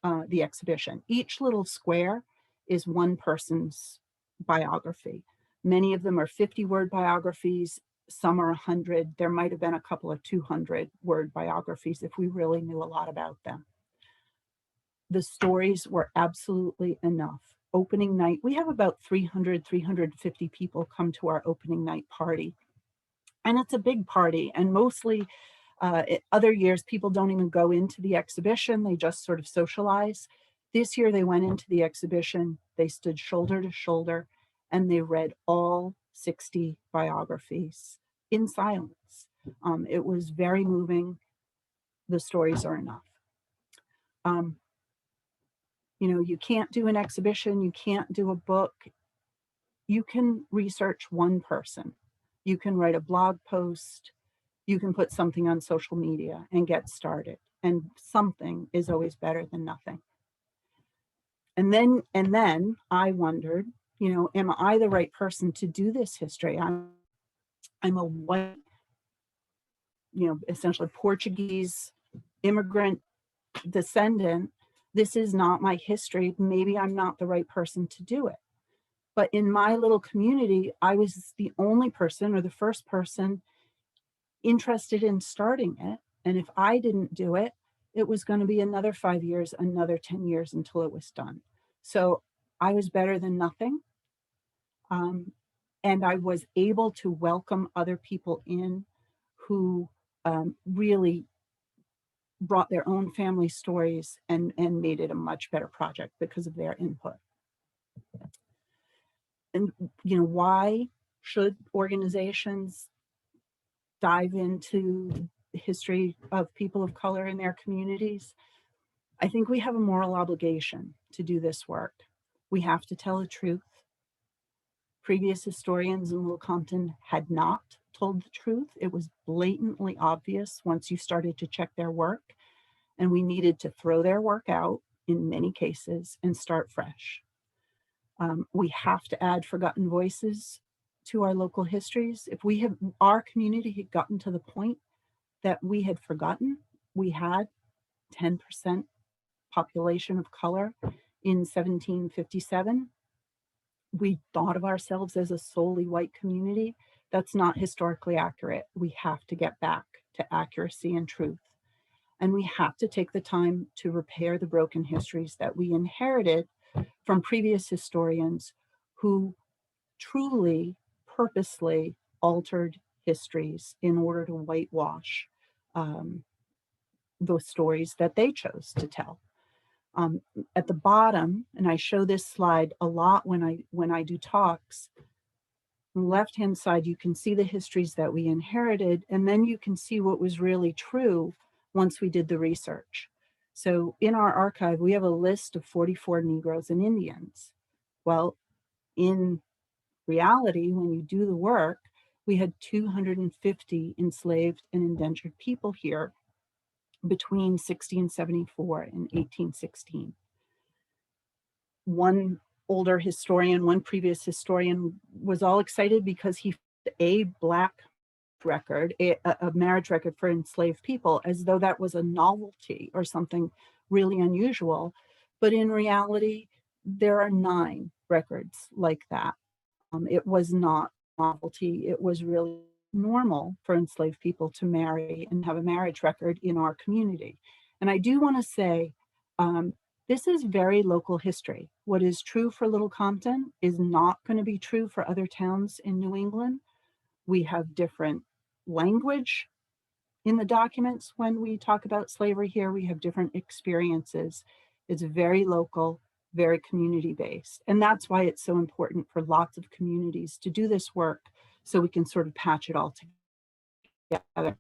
[SPEAKER 3] the exhibition. Each little square is one person's biography. Many of them are 50-word biographies, some are 100. There might have been a couple of 200-word biographies if we really knew a lot about them. The stories were absolutely enough. Opening night, we have about 300, 350 people come to our opening night party. And it's a big party, and mostly other years, people don't even go into the exhibition. They just sort of socialize. This year, they went into the exhibition. They stood shoulder to shoulder, and they read all 60 biographies in silence. It was very moving. The stories are enough. You know, you can't do an exhibition. You can't do a book. You can research one person. You can write a blog post. You can put something on social media and get started. And something is always better than nothing. And then I wondered, you know, am I the right person to do this history? I'm a white, you know, essentially Portuguese immigrant descendant. This is not my history. Maybe I'm not the right person to do it. But in my little community, I was the only person or the first person interested in starting it. And if I didn't do it, it was going to be another 5 years, another 10 years until it was done. So I was better than nothing. And I was able to welcome other people in who really brought their own family stories and made it a much better project because of their input. And, you know, why should organizations dive into the history of people of color in their communities? I think we have a moral obligation to do this work. We have to tell the truth. Previous historians in Little Compton had not told the truth. It was blatantly obvious once you started to check their work, and we needed to throw their work out in many cases and start fresh. We have to add forgotten voices to our local histories. If our community had gotten to the point that we had forgotten, we had 10% population of color in 1757. We thought of ourselves as a solely white community. That's not historically accurate. We have to get back to accuracy and truth. And we have to take the time to repair the broken histories that we inherited from previous historians who truly, purposely altered histories in order to whitewash those stories that they chose to tell. At the bottom, and I show this slide a lot when I do talks, on the left-hand side, you can see the histories that we inherited, and then you can see what was really true once we did the research. So in our archive, we have a list of 44 Negroes and Indians. Well, in reality, when you do the work, we had 250 enslaved and indentured people here between 1674 and 1816. One older historian, one previous historian was all excited because he found a Black record, a marriage record for enslaved people, as though that was a novelty or something really unusual. But in reality, there are 9 records like that. It was not a novelty. It was really normal for enslaved people to marry and have a marriage record in our community. And I do want to say, this is very local history. What is true for Little Compton is not going to be true for other towns in New England. We have different language in the documents when we talk about slavery here. We have different experiences. It's very local, very community-based. And that's why it's so important for lots of communities to do this work so we can sort of patch it all together.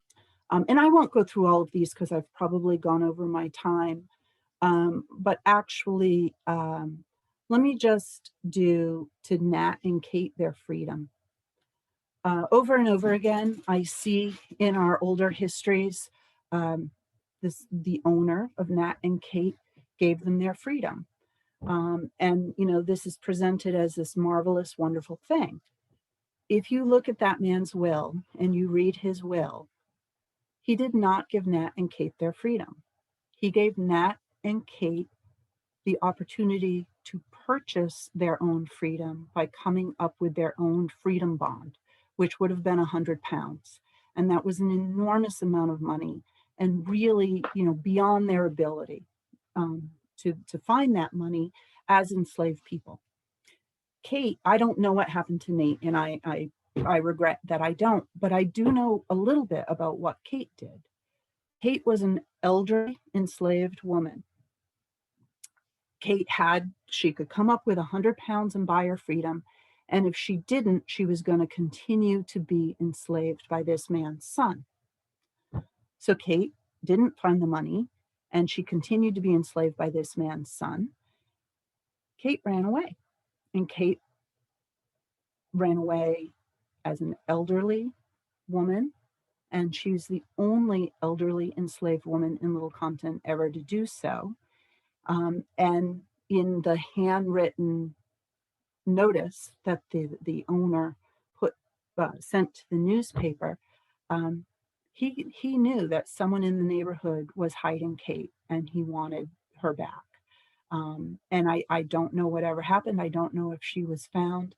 [SPEAKER 3] And I won't go through all of these because I've probably gone over my time. But actually, let me just do to Nat and Kate their freedom. Over and over again, I see in our older histories, the owner of Nat and Kate gave them their freedom. And, you know, this is presented as this marvelous, wonderful thing. If you look at that man's will and you read his will, he did not give Nat and Kate their freedom. He gave Nat and Kate the opportunity to purchase their own freedom by coming up with their own freedom bond, which would have been £100. And that was an enormous amount of money and really, beyond their ability to find that money as enslaved people. Kate, I don't know what happened to Nate, and I regret that I don't, but I do know a little bit about what Kate did. Kate was an elderly enslaved woman. She could come up with £100 and buy her freedom. And if she didn't, she was going to continue to be enslaved by this man's son. So Kate didn't find the money and she continued to be enslaved by this man's son. Kate ran away, and Kate ran away as an elderly woman. And she was the only elderly enslaved woman in Little Compton ever to do so. And in the handwritten notice that the owner sent to the newspaper, he knew that someone in the neighborhood was hiding Kate and he wanted her back. And I don't know whatever happened. I don't know if she was found,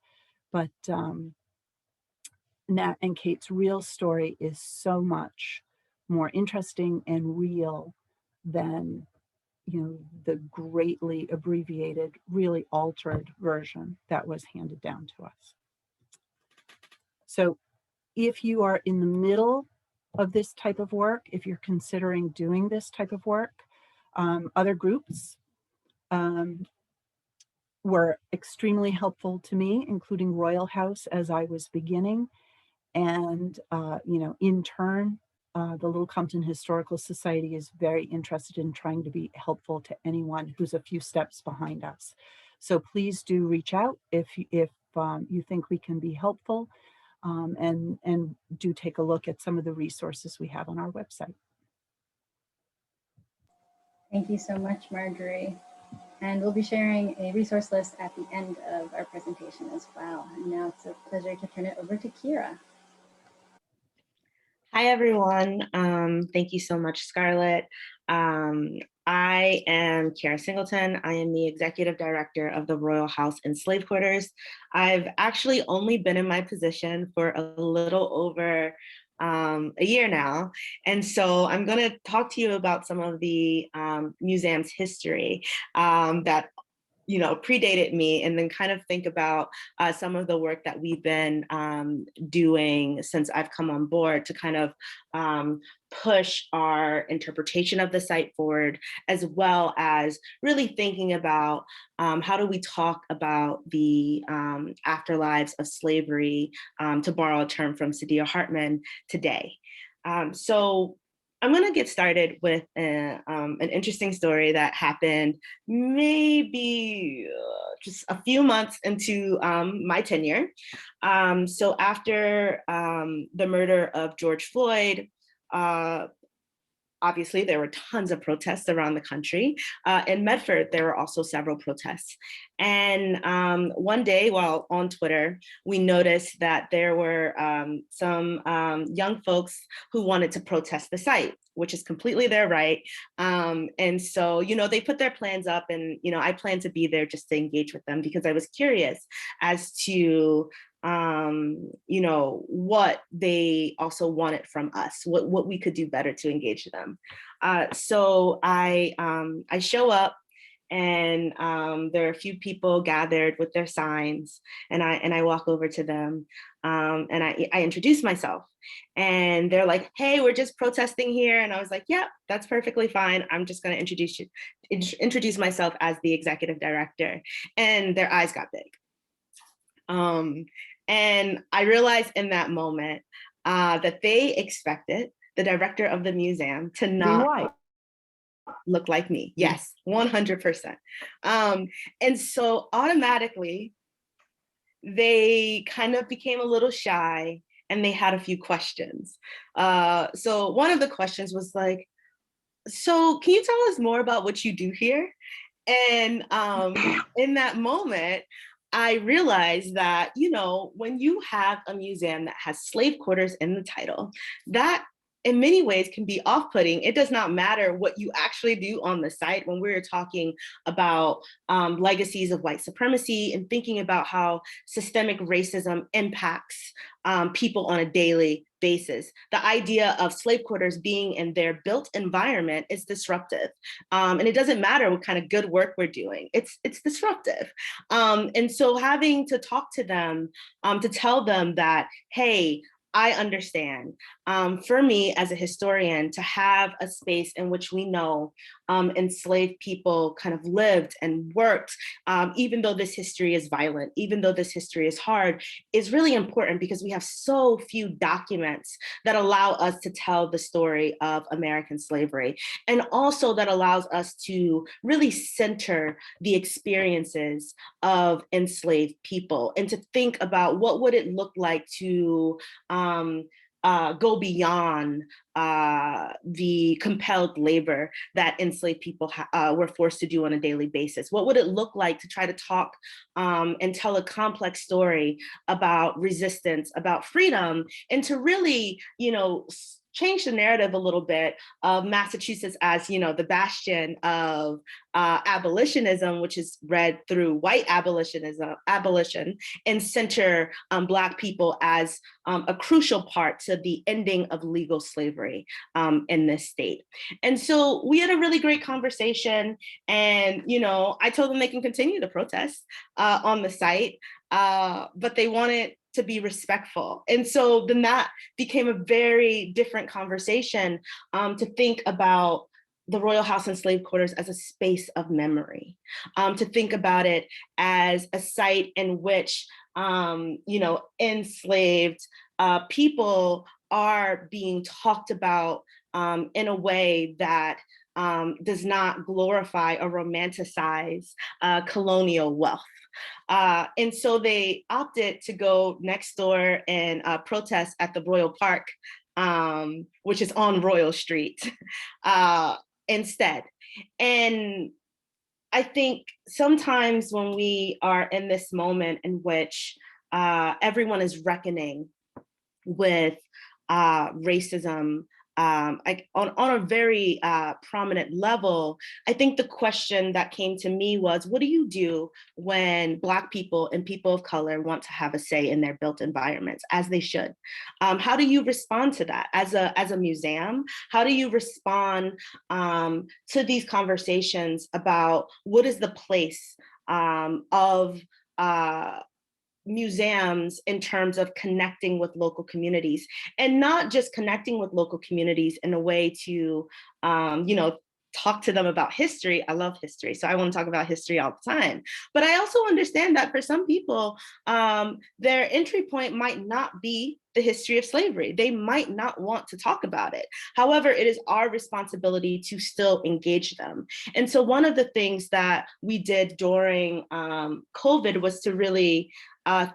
[SPEAKER 3] but Nat and Kate's real story is so much more interesting and real than the greatly abbreviated, really altered version that was handed down to us. So if you are in the middle of this type of work, if you're considering doing this type of work, other groups were extremely helpful to me, including Royal House as I was beginning. And, in turn, the Little Compton Historical Society is very interested in trying to be helpful to anyone who's a few steps behind us. So please do reach out if you think we can be helpful, and do take a look at some of the resources we have on our website.
[SPEAKER 1] Thank you so much, Marjorie. And we'll be sharing a resource list at the end of our presentation as well. And now it's a pleasure to turn it over to Kira.
[SPEAKER 4] Hi, everyone. Thank you so much, Scarlett. I am Kira Singleton. I am the Executive Director of the Royal House Enslaved Quarters. I've actually only been in my position for a little over a year now. And so I'm going to talk to you about some of the museum's history that predated me, and then kind of think about some of the work that we've been doing since I've come on board to kind of push our interpretation of the site forward, as well as really thinking about how do we talk about the afterlives of slavery, to borrow a term from Saidiya Hartman, today. So I'm going to get started with an interesting story that happened maybe just a few months into my tenure. So after the murder of George Floyd, obviously, there were tons of protests around the country. In Medford, there were also several protests. And one day while on Twitter, we noticed that there were some young folks who wanted to protest the site, which is completely their right. And so, they put their plans up, and, I plan to be there just to engage with them because I was curious as to what they also wanted from us, what we could do better to engage them. So I show up, and there are a few people gathered with their signs, and I walk over to them, and I introduce myself, and they're like, "Hey, we're just protesting here." And I was like, "Yeah, that's perfectly fine. I'm just going to introduce myself as the executive director." And their eyes got big. And I realized in that moment that they expected the director of the museum to not look like me. Yes, 100%. And so automatically, they kind of became a little shy, and they had a few questions. So one of the questions was like, "So can you tell us more about what you do here?" And in that moment, I realized that, when you have a museum that has slave quarters in the title, that in many ways can be off-putting. It does not matter what you actually do on the site when we're talking about legacies of white supremacy and thinking about how systemic racism impacts people on a daily basis. The idea of slave quarters being in their built environment is disruptive. And it doesn't matter what kind of good work we're doing, it's disruptive. And so having to talk to them, to tell them that, hey, I understand. For me as a historian, to have a space in which we know enslaved people kind of lived and worked, even though this history is violent, even though this history is hard, is really important because we have so few documents that allow us to tell the story of American slavery. And also that allows us to really center the experiences of enslaved people and to think about what would it look like to go beyond the compelled labor that enslaved people were forced to do on a daily basis. What would it look like to try to talk and tell a complex story about resistance, about freedom, and to really, change the narrative a little bit of Massachusetts as, the bastion of abolitionism, which is read through white abolition, and center Black people as a crucial part to the ending of legal slavery in this state. And so we had a really great conversation, and I told them they can continue to protest on the site, but they wanted to be respectful. And so then that became a very different conversation to think about the Royal House and Slave Quarters as a space of memory, to think about it as a site in which, enslaved people are being talked about in a way that does not glorify or romanticize colonial wealth. And so they opted to go next door and protest at the Royal Park, which is on Royal Street instead. And I think sometimes when we are in this moment in which everyone is reckoning with racism, on a very prominent level, I think the question that came to me was, what do you do when Black people and people of color want to have a say in their built environments, as they should? How do you respond to that as a museum? How do you respond to these conversations about what is the place of museums in terms of connecting with local communities, and not just connecting with local communities in a way to, talk to them about history. I love history, so I want to talk about history all the time. But I also understand that for some people, their entry point might not be the history of slavery. They might not want to talk about it. However, it is our responsibility to still engage them. And so one of the things that we did during COVID was to really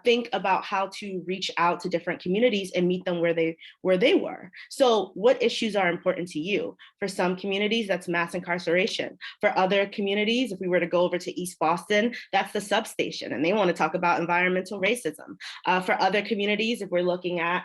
[SPEAKER 4] think about how to reach out to different communities and meet them where they were. So what issues are important to you? For some communities, that's mass incarceration. For other communities, if we were to go over to East Boston, that's the substation, and they want to talk about environmental racism. For other communities, if we're looking at,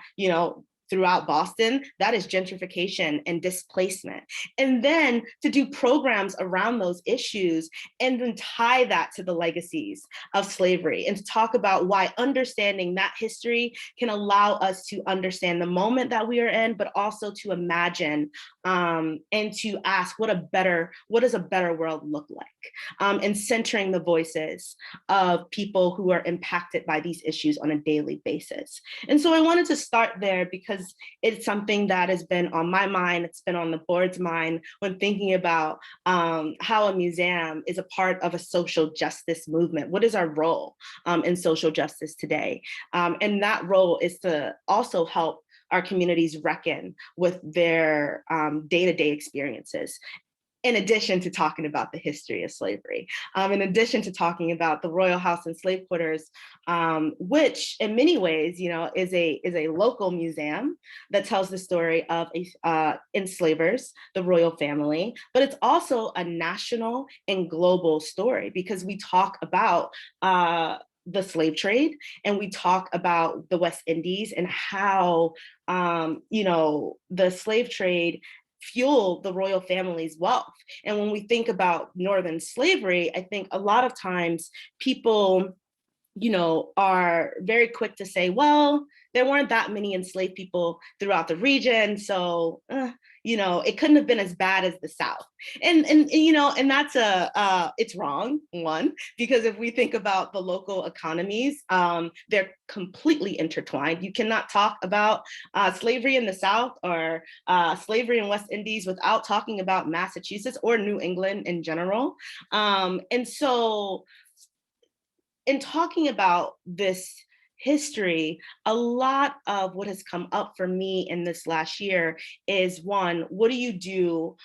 [SPEAKER 4] throughout Boston, that is gentrification and displacement. And then to do programs around those issues and then tie that to the legacies of slavery and to talk about why understanding that history can allow us to understand the moment that we are in, but also to imagine and to ask what does a better world look like? And centering the voices of people who are impacted by these issues on a daily basis. And so I wanted to start there because it's something that has been on my mind. It's been on the board's mind when thinking about how a museum is a part of a social justice movement. What is our role in social justice today? And that role is to also help our communities reckon with their day-to-day experiences, in addition to talking about the history of slavery, in addition to talking about the Royal House and Slave Quarters, which in many ways, is a local museum that tells the story of enslavers, the royal family, but it's also a national and global story because we talk about the slave trade, and we talk about the West Indies and how, the slave trade fueled the royal family's wealth. And when we think about Northern slavery, I think a lot of times people are very quick to say, well, there weren't that many enslaved people throughout the region, so it couldn't have been as bad as the South. And that's it's wrong, one, because if we think about the local economies, they're completely intertwined. You cannot talk about slavery in the South or slavery in West Indies without talking about Massachusetts or New England in general. And so in talking about this history, a lot of what has come up for me in this last year is, one, what do you do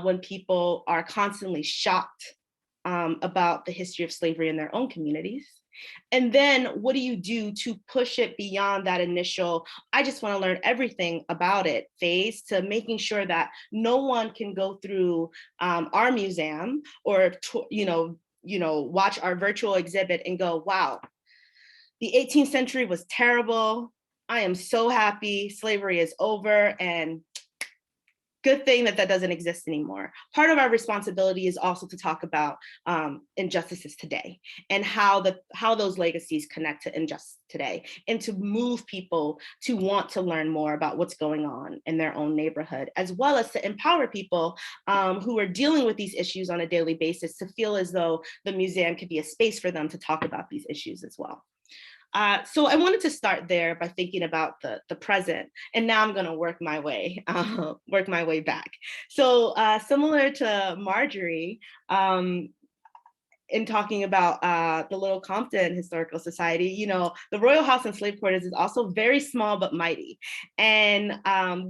[SPEAKER 4] when people are constantly shocked about the history of slavery in their own communities? And then what do you do to push it beyond that initial, I just want to learn everything about it phase, to making sure that no one can go through our museum or, watch our virtual exhibit and go, wow, the 18th century was terrible. I am so happy slavery is over, and good thing that doesn't exist anymore. Part of our responsibility is also to talk about injustices today and how those legacies connect to injustice today, and to move people to want to learn more about what's going on in their own neighborhood, as well as to empower people who are dealing with these issues on a daily basis to feel as though the museum could be a space for them to talk about these issues as well. So I wanted to start there by thinking about the present, and now I'm going to work my way back. So similar to Marjorie, in talking about the Little Compton Historical Society, the Royal House and Slave Quarters is also very small but mighty. And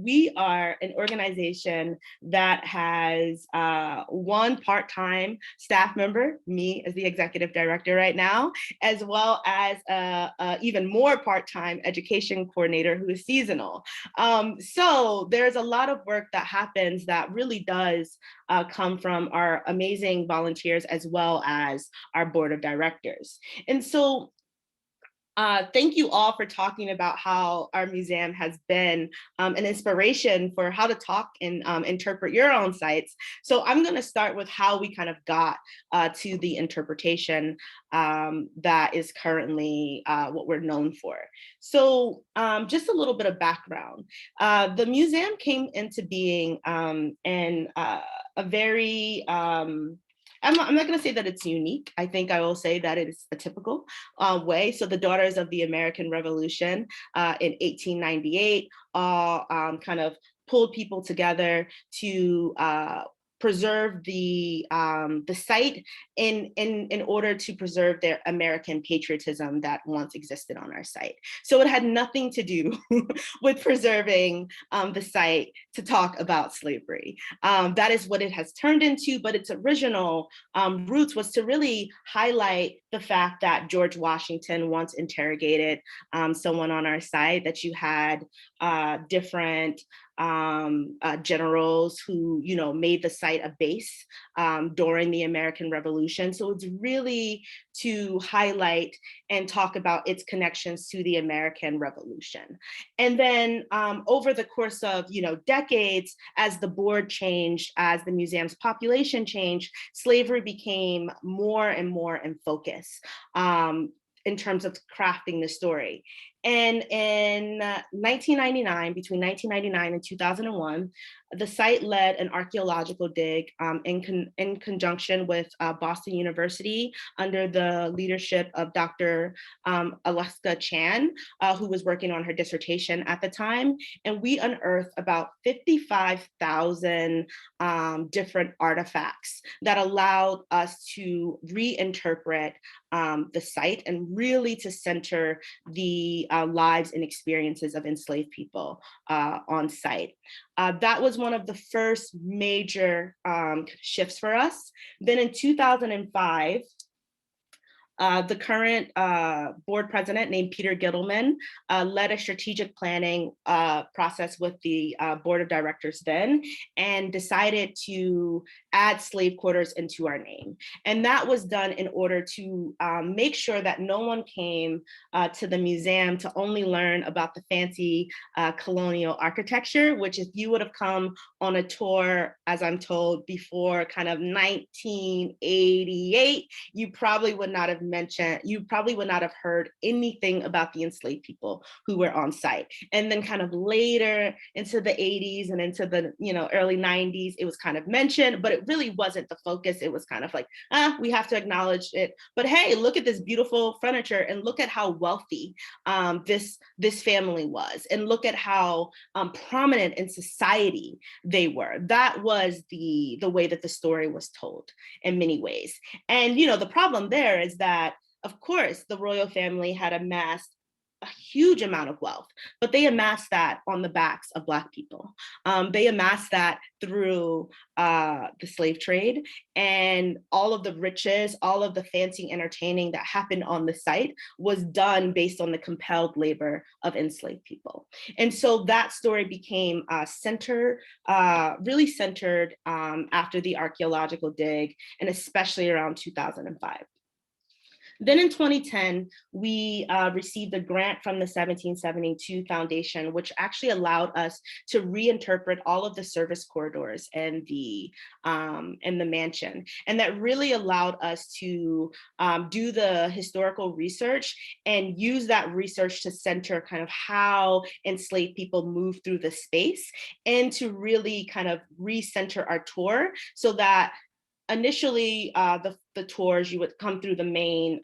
[SPEAKER 4] we are an organization that has one part-time staff member, me as the executive director right now, as well as even more part-time education coordinator who is seasonal. So there's a lot of work that happens that really does come from our amazing volunteers as well as our board of directors. And so thank you all for talking about how our museum has been an inspiration for how to talk and interpret your own sites. So I'm going to start with how we kind of got to the interpretation that is currently what we're known for. So just a little bit of background. The museum came into being in a very I'm not going to say that it's unique. I think I will say that it's a typical way. So the Daughters of the American Revolution in 1898 kind of pulled people together to preserve the site in order to preserve their American patriotism that once existed on our site. So it had nothing to do with preserving the site to talk about slavery. That is what it has turned into, but its original roots was to really highlight the fact that George Washington once interrogated someone on our site, that you had different generals who, made the site a base during the American Revolution. So it's really to highlight and talk about its connections to the American Revolution. And then over the course of, decades, as the board changed, as the museum's population changed, slavery became more and more in focus in terms of crafting the story. And in 1999, between 1999 and 2001, the site led an archaeological dig in conjunction with Boston University under the leadership of Dr. Alaska Chan, who was working on her dissertation at the time. And we unearthed about 55,000 different artifacts that allowed us to reinterpret the site and really to center the lives and experiences of enslaved people on site. That was one of the first major shifts for us. Then in 2005, The current board president, named Peter Gittleman, led a strategic planning process with the board of directors then, and decided to add slave quarters into our name. And that was done in order to make sure that no one came to the museum to only learn about the fancy colonial architecture, which if you would have come on a tour, as I'm told, before kind of 1988, you probably would not have heard anything about the enslaved people who were on site. And then kind of later into the 80s and into the early 90s, it was kind of mentioned, but it really wasn't the focus. It was kind of like, we have to acknowledge it. But hey, look at this beautiful furniture and look at how wealthy this family was, and look at how prominent in society they were. That was the way that the story was told in many ways. And the problem there is that, of course, the royal family had amassed a huge amount of wealth, but they amassed that on the backs of Black people. They amassed that through the slave trade, and all of the riches, all of the fancy entertaining that happened on the site was done based on the compelled labor of enslaved people. And so that story became really centered after the archaeological dig, and especially around 2005. Then in 2010, we received a grant from the 1772 Foundation, which actually allowed us to reinterpret all of the service corridors and the mansion. And that really allowed us to do the historical research and use that research to center kind of how enslaved people move through the space, and to really kind of recenter our tour so that initially the tours, you would come through the main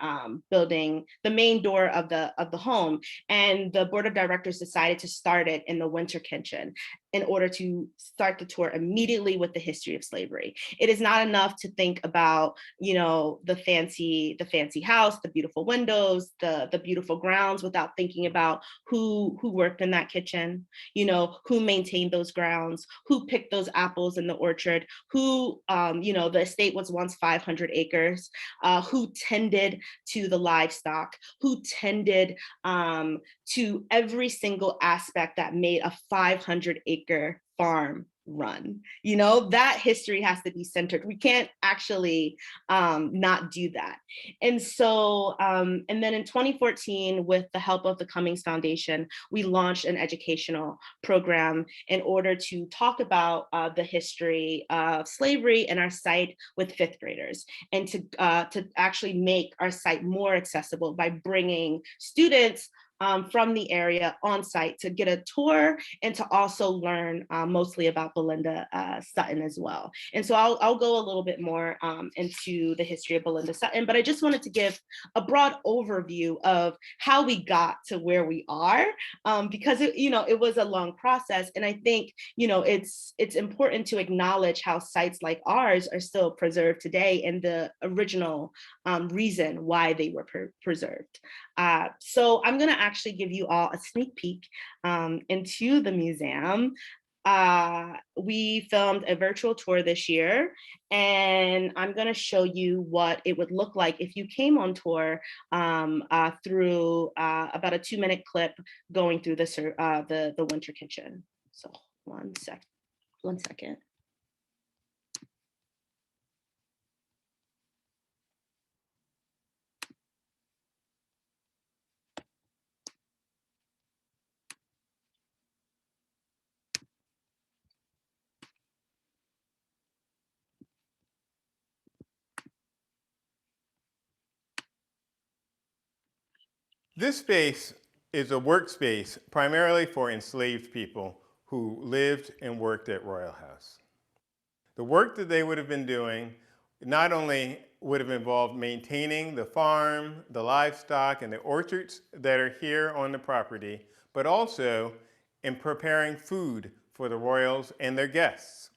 [SPEAKER 4] building, the main door of the home, and the board of directors decided to start it in the winter kitchen in order to start the tour immediately with the history of slavery. It is not enough to think about the fancy house, the beautiful windows, the beautiful grounds, without thinking about who worked in that kitchen, who maintained those grounds, who picked those apples in the orchard, who the estate was once 500 acres, who tended to the livestock, who tended to every single aspect that made a 500-acre farm run. That history has to be centered. We can't actually not do that. And so, and then in 2014, with the help of the Cummings Foundation, we launched an educational program in order to talk about the history of slavery in our site with fifth graders, and to actually make our site more accessible by bringing students from the area on site to get a tour and to also learn mostly about Belinda Sutton as well. And so I'll go a little bit more into the history of Belinda Sutton, but I just wanted to give a broad overview of how we got to where we are, because it was a long process. And I think it's important to acknowledge how sites like ours are still preserved today, and the original reason why they were preserved. So I'm going to actually give you all a sneak peek into the museum. We filmed a virtual tour this year, and I'm going to show you what it would look like if you came on tour through about a 2-minute clip going through the winter kitchen. So one second.
[SPEAKER 5] This space is a workspace primarily for enslaved people who lived and worked at Royal House. The work that they would have been doing not only would have involved maintaining the farm, the livestock, and the orchards that are here on the property, but also in preparing food for the royals and their guests.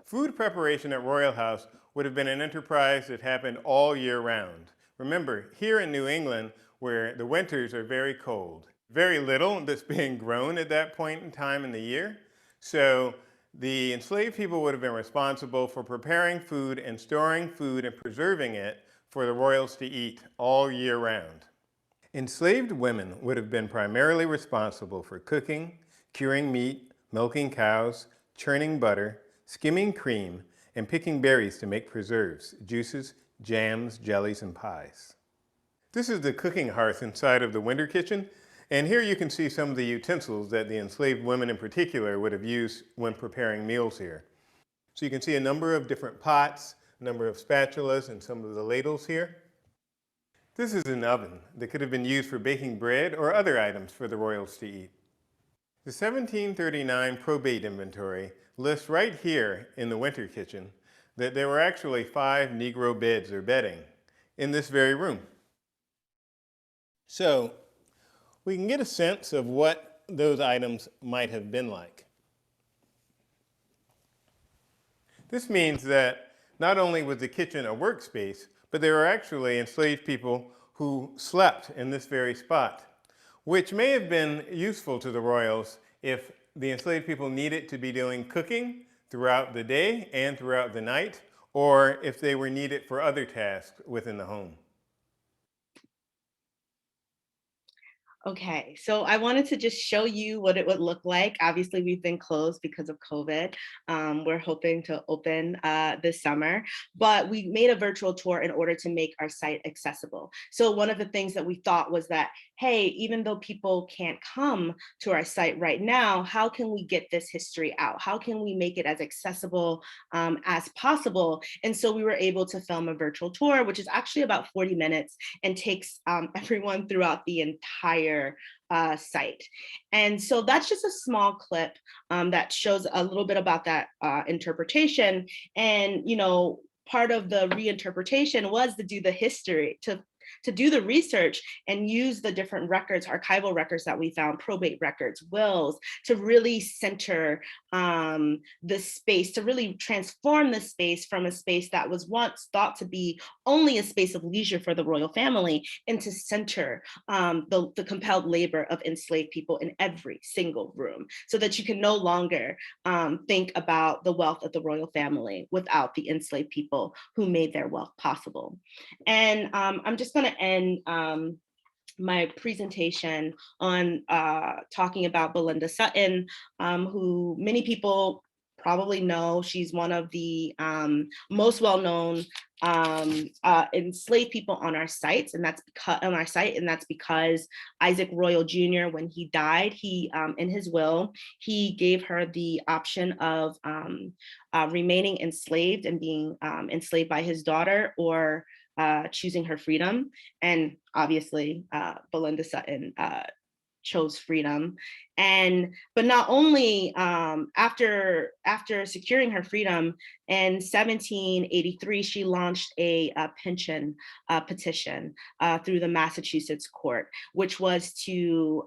[SPEAKER 5] Food preparation at Royal House would have been an enterprise that happened all year round. Remember, here in New England, where the winters are very cold, very little that's being grown at that point in time in the year. So the enslaved people would have been responsible for preparing food and storing food and preserving it for the royals to eat all year round. Enslaved women would have been primarily responsible for cooking, curing meat, milking cows, churning butter, skimming cream, and picking berries to make preserves, juices, jams, jellies, and pies. This is the cooking hearth inside of the winter kitchen, and here you can see some of the utensils that the enslaved women in particular would have used when preparing meals here. So you can see a number of different pots, a number of spatulas, and some of the ladles here. This is an oven that could have been used for baking bread or other items for the royals to eat. The 1739 probate inventory lists right here in the winter kitchen that there were actually 5 Negro beds or bedding in this very room. So we can get a sense of what those items might have been like. This means that not only was the kitchen a workspace, but there were actually enslaved people who slept in this very spot, which may have been useful to the royals if the enslaved people needed to be doing cooking throughout the day and throughout the night, or if they were needed for other tasks within the home.
[SPEAKER 4] Okay, so I wanted to just show you what it would look like. Obviously, we've been closed because of COVID. We're hoping to open this summer, but we made a virtual tour in order to make our site accessible. So one of the things that we thought was that, hey, even though people can't come to our site right now, how can we get this history out? How can we make it as accessible as possible? And so we were able to film a virtual tour, which is actually about 40 minutes and takes everyone throughout the entire site. And so that's just a small clip that shows a little bit about that interpretation. And, you know, part of the reinterpretation was to do the history, to do the research and use the different records, archival records that we found, probate records, wills, to really center the space, to really transform the space from a space that was once thought to be only a space of leisure for the royal family, and to center the compelled labor of enslaved people in every single room, so that you can no longer think about the wealth of the royal family without the enslaved people who made their wealth possible. And I'm just going to end my presentation on talking about Belinda Sutton, who many people probably know. She's one of the most well-known enslaved people on our sites, and that's because Isaac Royal Jr., when he died, he in his will, he gave her the option of remaining enslaved and being enslaved by his daughter, or choosing her freedom. And obviously, Belinda Sutton chose freedom. But not only after securing her freedom in 1783, she launched a pension petition through the Massachusetts court, which was to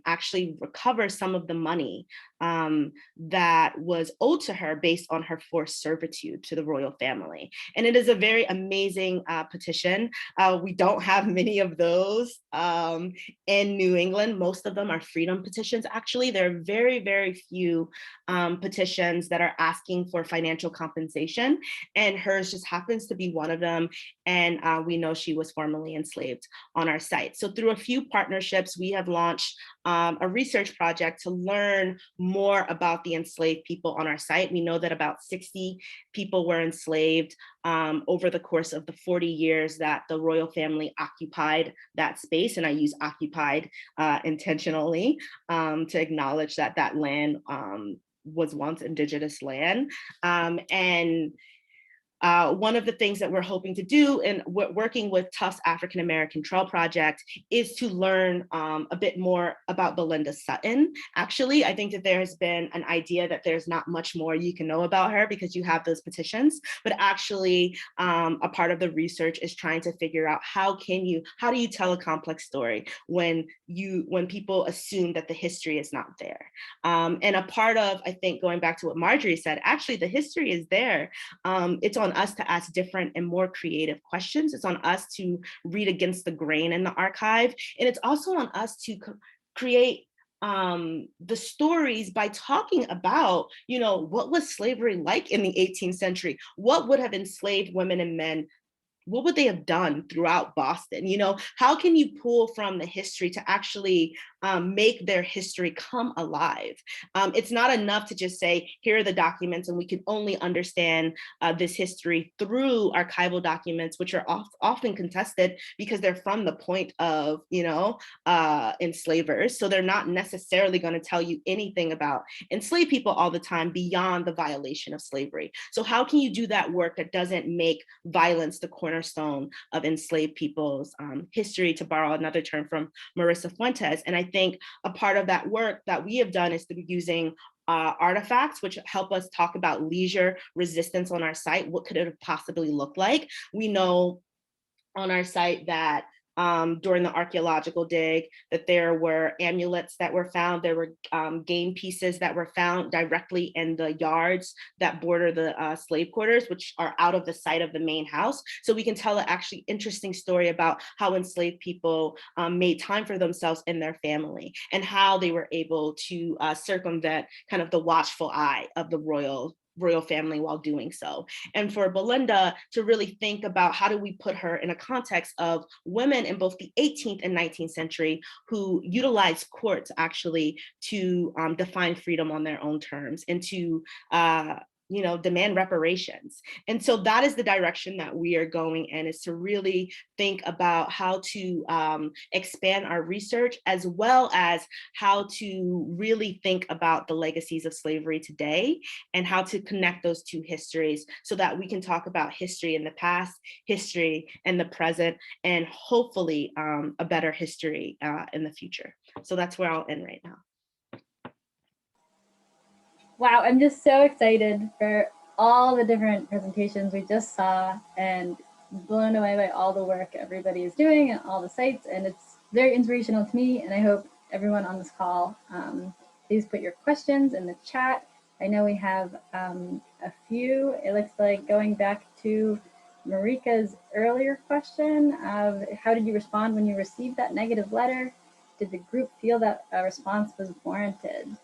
[SPEAKER 4] actually recover some of the money that was owed to her based on her forced servitude to the royal family. And it is a very amazing petition. We don't have many of those in New England. Most of them are freedom petitions. Actually, there are very, very few petitions that are asking for financial compensation, and hers just happens to be one of them. And we know she was formerly enslaved on our site. So through a few partnerships, we have launched a research project to learn more about the enslaved people on our site. We know that about 60 people were enslaved over the course of the 40 years that the royal family occupied that space. And I use occupied intentionally to acknowledge that that land was once indigenous land. One of the things that we're hoping to do in working with Tufts African American Trail Project is to learn a bit more about Belinda Sutton. Actually, I think that there has been an idea that there's not much more you can know about her because you have those petitions, but actually a part of the research is trying to figure out how do you tell a complex story when people assume that the history is not there. And a part of, I think, going back to what Marjorie said, actually the history is there. It's on us to ask different and more creative questions. It's on us to read against the grain in the archive. And it's also on us to create the stories by talking about, what was slavery like in the 18th century? What would have enslaved women and men what would they have done throughout Boston? You know, how can you pull from the history to actually make their history come alive? It's not enough to just say, here are the documents, and we can only understand this history through archival documents, which are often contested because they're from the point of, you know, enslavers. So they're not necessarily going to tell you anything about enslaved people all the time beyond the violation of slavery. So how can you do that work that doesn't make violence the cornerstone of enslaved people's history, to borrow another term from Marissa Fuentes? And I think a part of that work that we have done is through using artifacts, which help us talk about leisure resistance on our site. What could it have possibly looked like? We know on our site that during the archaeological dig, that there were amulets that were found, there were game pieces that were found directly in the yards that border the slave quarters, which are out of the sight of the main house. So we can tell an actually interesting story about how enslaved people made time for themselves and their family, and how they were able to circumvent kind of the watchful eye of the royal family while doing so. And for Belinda to really think about how do we put her in a context of women in both the 18th and 19th century who utilized courts actually to define freedom on their own terms, and to you know, demand reparations. And so that is the direction that we are going in, is to really think about how to expand our research, as well as how to really think about the legacies of slavery today, and how to connect those two histories so that we can talk about history in the past, history in the present, and hopefully a better history in the future. So that's where I'll end right now.
[SPEAKER 1] Wow, I'm just so excited for all the different presentations we just saw, and blown away by all the work everybody is doing and all the sites. And it's very inspirational to me. And I hope everyone on this call, please put your questions in the chat. I know we have a few. It looks like, going back to Marika's earlier question of how did you respond when you received that negative letter? Did the group feel that a response was warranted?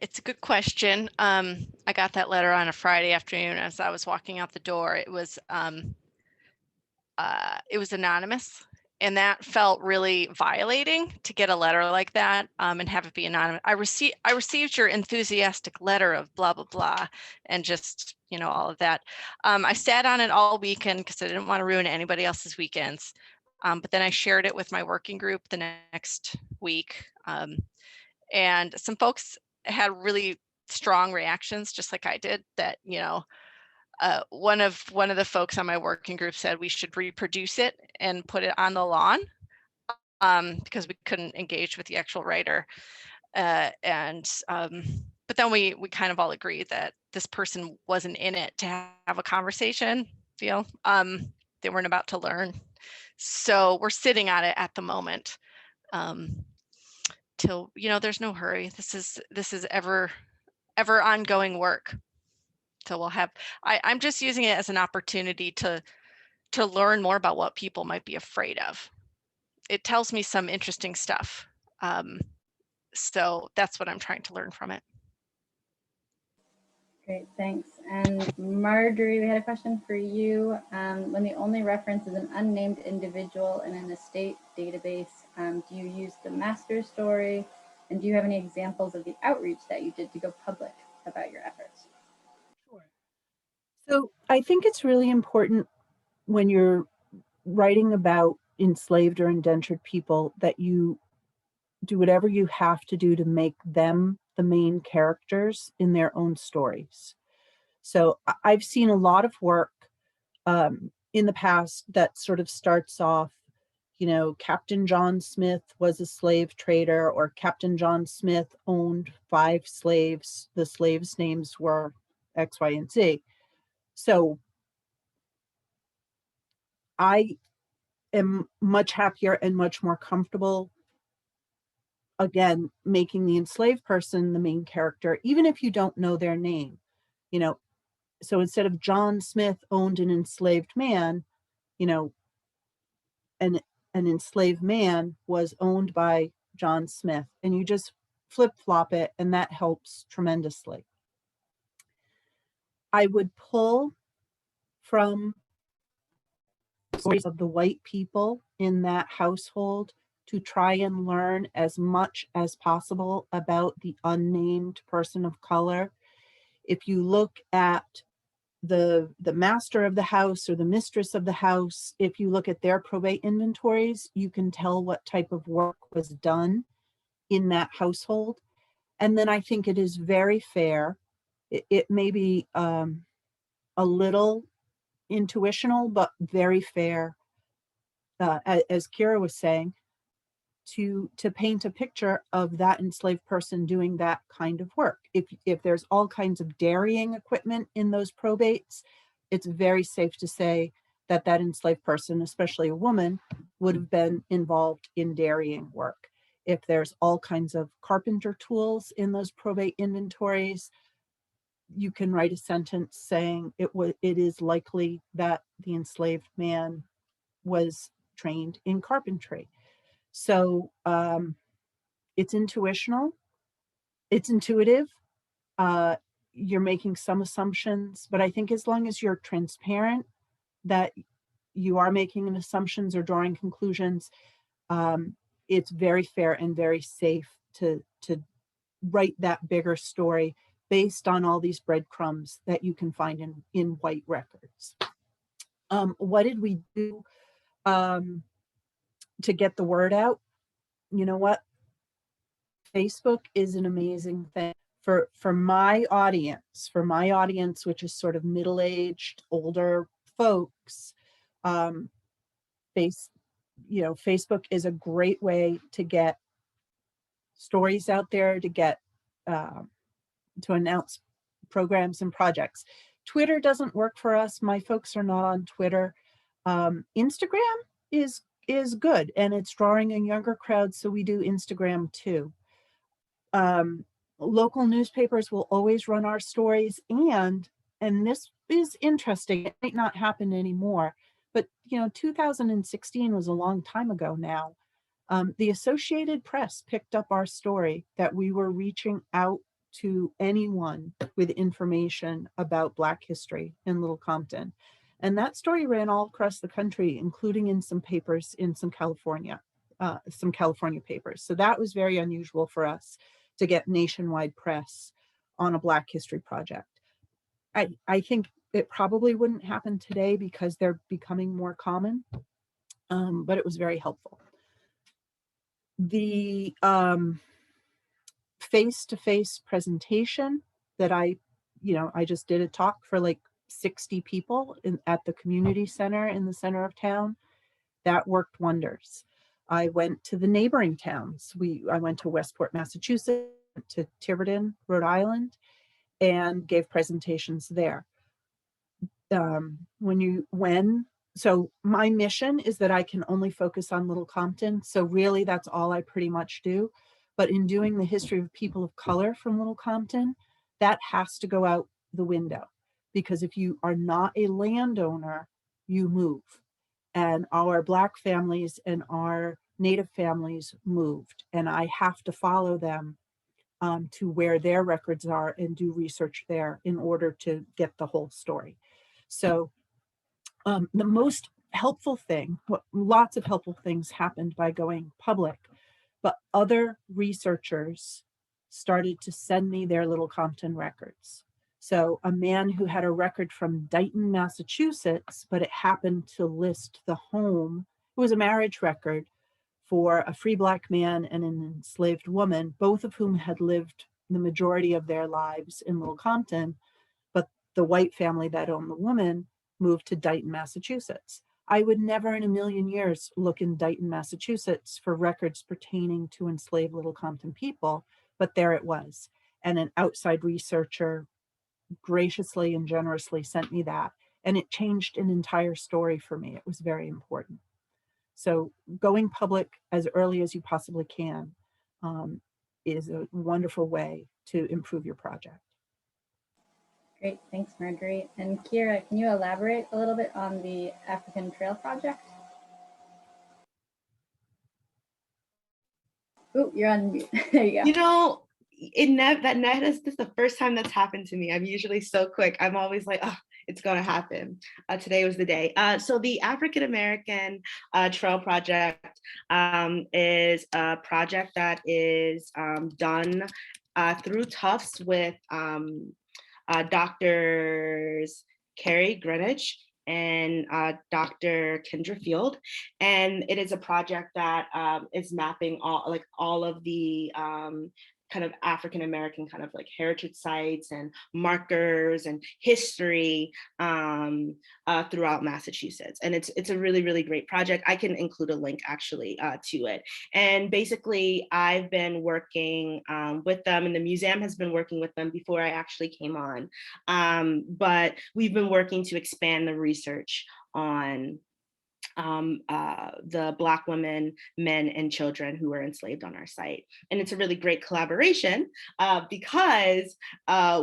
[SPEAKER 2] It's a good question. I got that letter on a Friday afternoon as I was walking out the door. It was anonymous, and that felt really violating, to get a letter like that and have it be anonymous. I received your enthusiastic letter of blah blah blah, and just, you know, all of that. I sat on it all weekend because I didn't want to ruin anybody else's weekends. But then I shared it with my working group the next week, and some folks had really strong reactions, just like I did. That, you know, one of the folks on my working group said we should reproduce it and put it on the lawn, because we couldn't engage with the actual writer. But then we kind of all agreed that this person wasn't in it to have a conversation. Feel they weren't about to learn. So we're sitting on it at the moment. Till, you know, there's no hurry. This is ever ongoing work. So we'll have, I'm just using it as an opportunity to learn more about what people might be afraid of. It tells me some interesting stuff. So that's what I'm trying to learn from it.
[SPEAKER 1] Great, thanks. And Marjorie, we had a question for you. When the only reference is an unnamed individual in an estate database, do you use the master story? And do you have any examples of the outreach that you did to go public about your efforts?
[SPEAKER 3] Sure. So I think it's really important when you're writing about enslaved or indentured people that you do whatever you have to do to make them the main characters in their own stories. So I've seen a lot of work in the past that sort of starts off, you know, Captain John Smith was a slave trader, or Captain John Smith owned 5 slaves. The slaves' names were X, Y, and Z. So I am much happier and much more comfortable, again, making the enslaved person the main character, even if you don't know their name. You know, so instead of John Smith owned an enslaved man, you know, an enslaved man was owned by John Smith, and you just flip-flop it, and that helps tremendously. I would pull from stories of the white people in that household to try and learn as much as possible about the unnamed person of color. If you look at the master of the house or the mistress of the house, if you look at their probate inventories, you can tell what type of work was done in that household. And then I think it is very fair. It may be a little intuitional, but very fair, as Kira was saying, to paint a picture of that enslaved person doing that kind of work. If there's all kinds of dairying equipment in those probates, it's very safe to say that that enslaved person, especially a woman, would have been involved in dairying work. If there's all kinds of carpenter tools in those probate inventories, you can write a sentence saying it is likely that the enslaved man was trained in carpentry. So it's intuitional, it's intuitive. You're making some assumptions, but I think as long as you're transparent that you are making assumptions or drawing conclusions, it's very fair and very safe to write that bigger story based on all these breadcrumbs that you can find in white records. What did we do to get the word out? You know what? Facebook is an amazing thing for my audience, which is sort of middle-aged, older folks. Facebook is a great way to get stories out there, to get to announce programs and projects. Twitter doesn't work for us. My folks are not on Twitter. Instagram is good, and it's drawing a younger crowd, so we do Instagram too. Local newspapers will always run our stories, and this is interesting. It might not happen anymore, but 2016 was a long time ago now. The Associated Press picked up our story that we were reaching out to anyone with information about Black history in Little Compton. And that story ran all across the country, including in some papers in some California papers. So that was very unusual for us to get nationwide press on a Black history project. I think it probably wouldn't happen today because they're becoming more common, but it was very helpful. The face-to-face presentation that I just did a talk for like 60 people at the community center in the center of town. That worked wonders. I went to the neighboring towns. I went to Westport, Massachusetts, to Tiverton, Rhode Island, and gave presentations there. So my mission is that I can only focus on Little Compton. So really that's all I pretty much do. But in doing the history of people of color from Little Compton, that has to go out the window, because if you are not a landowner, you move. And our Black families and our Native families moved, and I have to follow them to where their records are and do research there in order to get the whole story. So the most helpful thing, lots of helpful things happened by going public, but other researchers started to send me their Little Compton records. So a man who had a record from Dighton, Massachusetts, but it happened to list the home, it was a marriage record for a free Black man and an enslaved woman, both of whom had lived the majority of their lives in Little Compton, but the white family that owned the woman moved to Dighton, Massachusetts. I would never in a million years look in Dighton, Massachusetts for records pertaining to enslaved Little Compton people, but there it was. And an outside researcher graciously and generously sent me that. And it changed an entire story for me. It was very important. So going public as early as you possibly can is a wonderful way to improve your project.
[SPEAKER 1] Great, thanks, Marjorie. And Kira, can you elaborate a little bit on the African Trail Project? Oh, you're on mute. There you go.
[SPEAKER 4] This is the first time that's happened to me. I'm usually so quick. I'm always like, oh, It's going to happen. Today was the day. So the African American Trail Project is a project that is done through Tufts with Doctors Carrie Greenwich and Dr. Kendra Field. And it is a project that is mapping all of the kind of African American kind of like heritage sites and markers and history throughout Massachusetts. And it's a really, really great project. I can include a link actually to it. And basically I've been working with them, and the museum has been working with them before I actually came on. But we've been working to expand the research on the Black women, men, and children who were enslaved on our site. And it's a really great collaboration because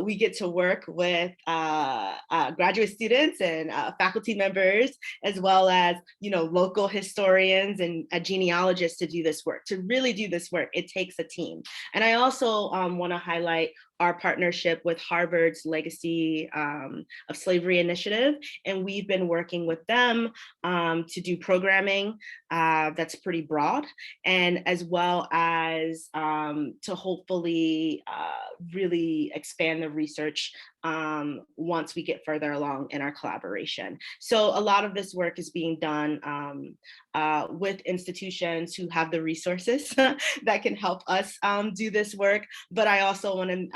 [SPEAKER 4] we get to work with graduate students and faculty members, as well as local historians and genealogists to do this work. To really do this work, it takes a team. And I also want to highlight our partnership with Harvard's Legacy of Slavery Initiative. And we've been working with them to do programming that's pretty broad, and as well as to hopefully really expand the research once we get further along in our collaboration. So a lot of this work is being done with institutions who have the resources that can help us do this work. But I also want to,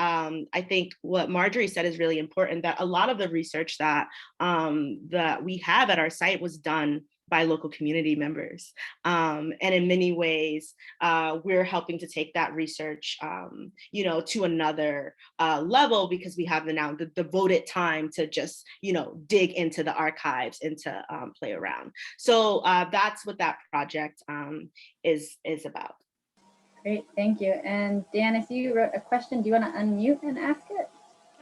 [SPEAKER 4] I think what Marjorie said is really important, that a lot of the research that we have at our site was done by local community members. And in many ways, we're helping to take that research, to another level, because we have the devoted time to just, dig into the archives and to play around. So that's what that project is about.
[SPEAKER 1] Great, thank you. And Dan, if you wrote a question, do you want to unmute and ask it?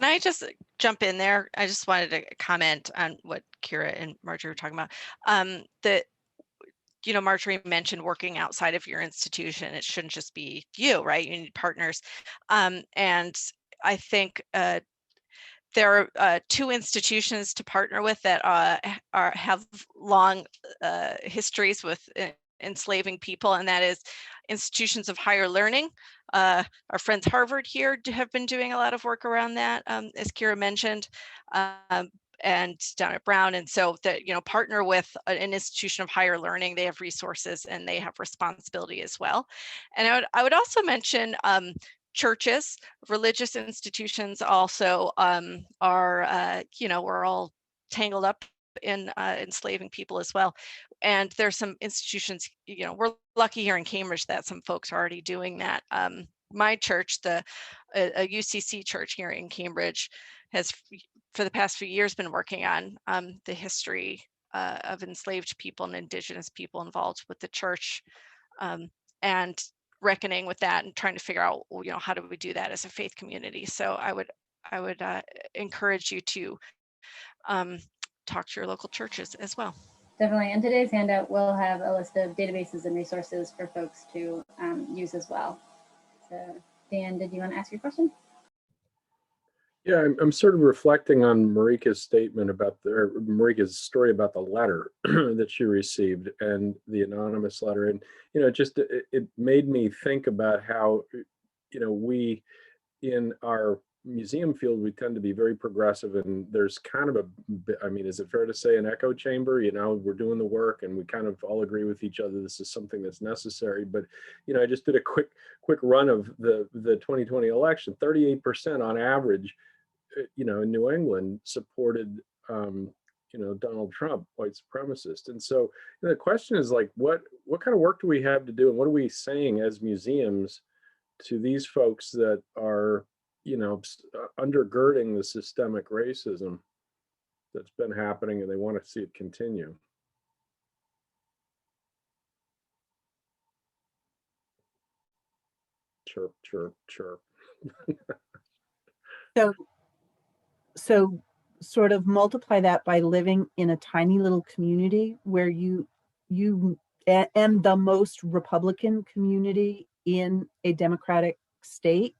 [SPEAKER 2] Can I just jump in there? I just wanted to comment on what Kira and Marjorie were talking about. That, Marjorie mentioned working outside of your institution. It shouldn't just be you, right? You need partners. And I think there are two institutions to partner with that have long histories with enslaving people, and that is institutions of higher learning. Our friends Harvard here have been doing a lot of work around that, as Kira mentioned, and down at Brown. And so that, partner with an institution of higher learning. They have resources and they have responsibility as well. And I would also mention churches, religious institutions also are, we're all tangled up in enslaving people as well. And there's some institutions, we're lucky here in Cambridge that some folks are already doing that. My church, a UCC church here in Cambridge, has for the past few years been working on the history of enslaved people and indigenous people involved with the church, and reckoning with that and trying to figure out, how do we do that as a faith community. So I would encourage you to talk to your local churches as well.
[SPEAKER 1] Definitely. And today's handout will have a list of databases and resources for folks to use as well. So Dan, did you want to ask your question?
[SPEAKER 6] Yeah, I'm sort of reflecting on Marika's statement about Marika's story about the letter that she received and the anonymous letter. And, it made me think about how, we in our museum field, we tend to be very progressive, and there's kind of is it fair to say an echo chamber? We're doing the work and we kind of all agree with each other this is something that's necessary. But I just did a quick run of the 2020 election. 38% on average, in New England supported Donald Trump, white supremacist. And so the question is, like, what kind of work do we have to do, and what are we saying as museums to these folks that are undergirding the systemic racism that's been happening, and they want to see it continue? Chirp, chirp, chirp.
[SPEAKER 3] So sort of multiply that by living in a tiny little community where you and the most Republican community in a Democratic state,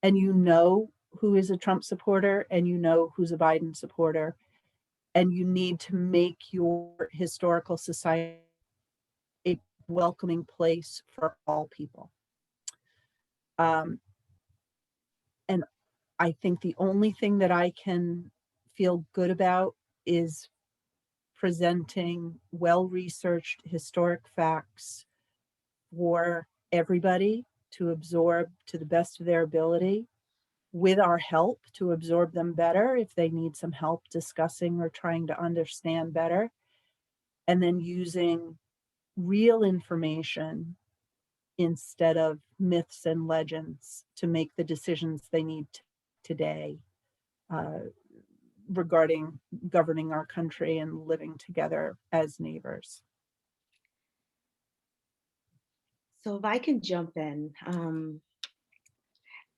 [SPEAKER 3] and who is a Trump supporter and who's a Biden supporter, and you need to make your historical society a welcoming place for all people. And I think the only thing that I can feel good about is presenting well-researched historic facts for everybody to absorb to the best of their ability, with our help to absorb them better if they need some help discussing or trying to understand better, and then using real information instead of myths and legends to make the decisions they need today regarding governing our country and living together as neighbors.
[SPEAKER 4] So if I can jump in,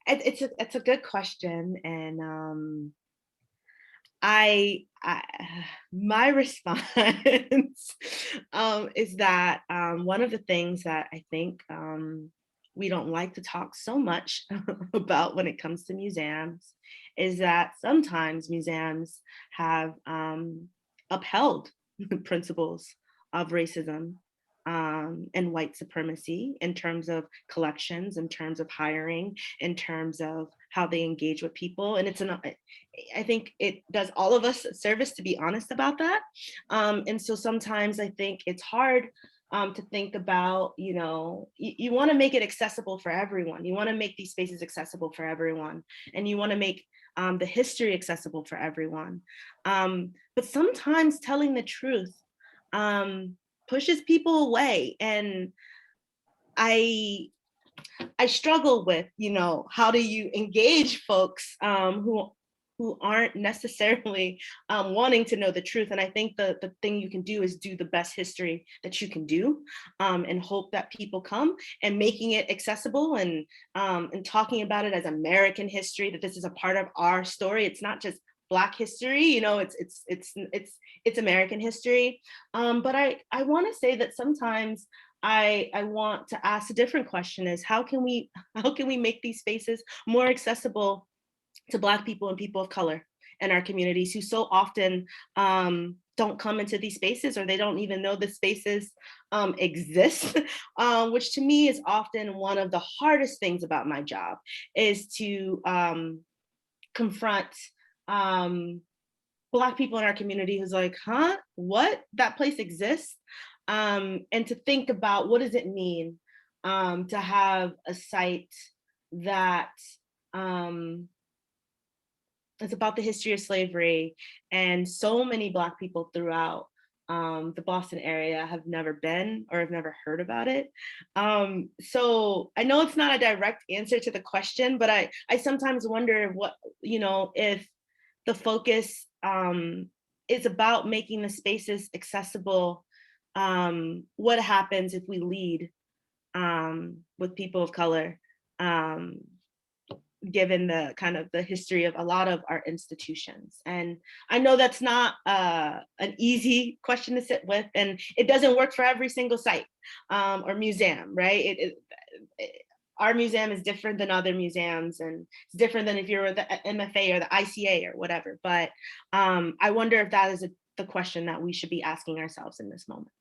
[SPEAKER 4] it's a good question, and my response is that one of the things that I think we don't like to talk so much about when it comes to museums is that sometimes museums have upheld the principles of racism and white supremacy in terms of collections, in terms of hiring, in terms of how they engage with people. And I think it does all of us a service to be honest about that. And so sometimes I think it's hard to think about, you want to make it accessible for everyone. You want to make these spaces accessible for everyone. And you want to make the history accessible for everyone. But sometimes telling the truth pushes people away. And I struggle with, how do you engage folks who aren't necessarily wanting to know the truth. And I think the thing you can do is do the best history that you can do, and hope that people come, and making it accessible, and talking about it as American history, that this is a part of our story. It's not just Black history, it's American history. But I want to say that sometimes I want to ask a different question: is how can we make these spaces more accessible to Black people and people of color in our communities, who so often don't come into these spaces, or they don't even know the spaces exist, which to me is often one of the hardest things about my job, is to confront Black people in our community who's like, huh, what? That place exists? And to think about, what does it mean to have a site that is about the history of slavery, and so many Black people throughout the Boston area have never been or have never heard about it. So I know it's not a direct answer to the question, but I sometimes wonder what, if the focus is about making the spaces accessible, what happens if we lead with people of color, given the kind of the history of a lot of our institutions. And I know that's not an easy question to sit with, and it doesn't work for every single site or museum, right? Our museum is different than other museums, and it's different than if you're the MFA or the ICA or whatever. But I wonder if that is the question that we should be asking ourselves in this moment.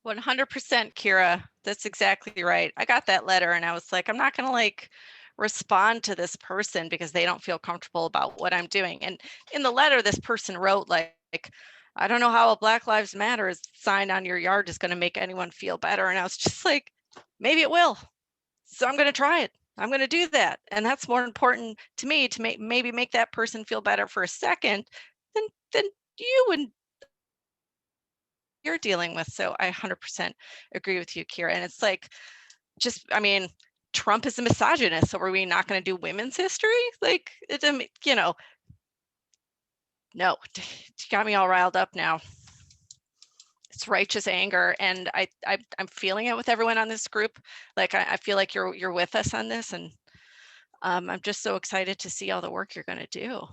[SPEAKER 2] 100%, Kira. That's exactly right. I got that letter and I was like, I'm not going to respond to this person because they don't feel comfortable about what I'm doing. And in the letter, this person wrote I don't know how a Black Lives Matter sign on your yard is going to make anyone feel better. And I was just like, maybe it will. So I'm going to try it. I'm going to do that. And that's more important to me, to maybe make that person feel better for a second than you and you're dealing with. So I 100% agree with you, Kira. And it's Trump is a misogynist. So are we not going to do women's history? No, you got me all riled up now. It's righteous anger. And I'm feeling it with everyone on this group. I feel like you're with us on this. And I'm just so excited to see all the work you're going to do.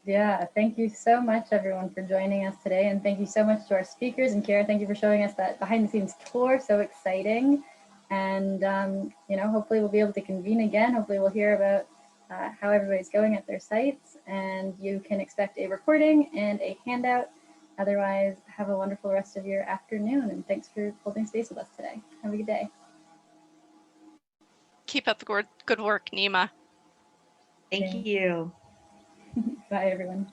[SPEAKER 1] Yeah, thank you so much, everyone, for joining us today. And thank you so much to our speakers. And Kara, thank you for showing us that behind the scenes tour. So exciting. And, hopefully we'll be able to convene again. Hopefully we'll hear about how everybody's going at their sites, and you can expect a recording and a handout. Otherwise, have a wonderful rest of your afternoon, and thanks for holding space with us today. Have a good day.
[SPEAKER 2] Keep up the good work, Nima.
[SPEAKER 4] Thank you.
[SPEAKER 1] Bye, everyone.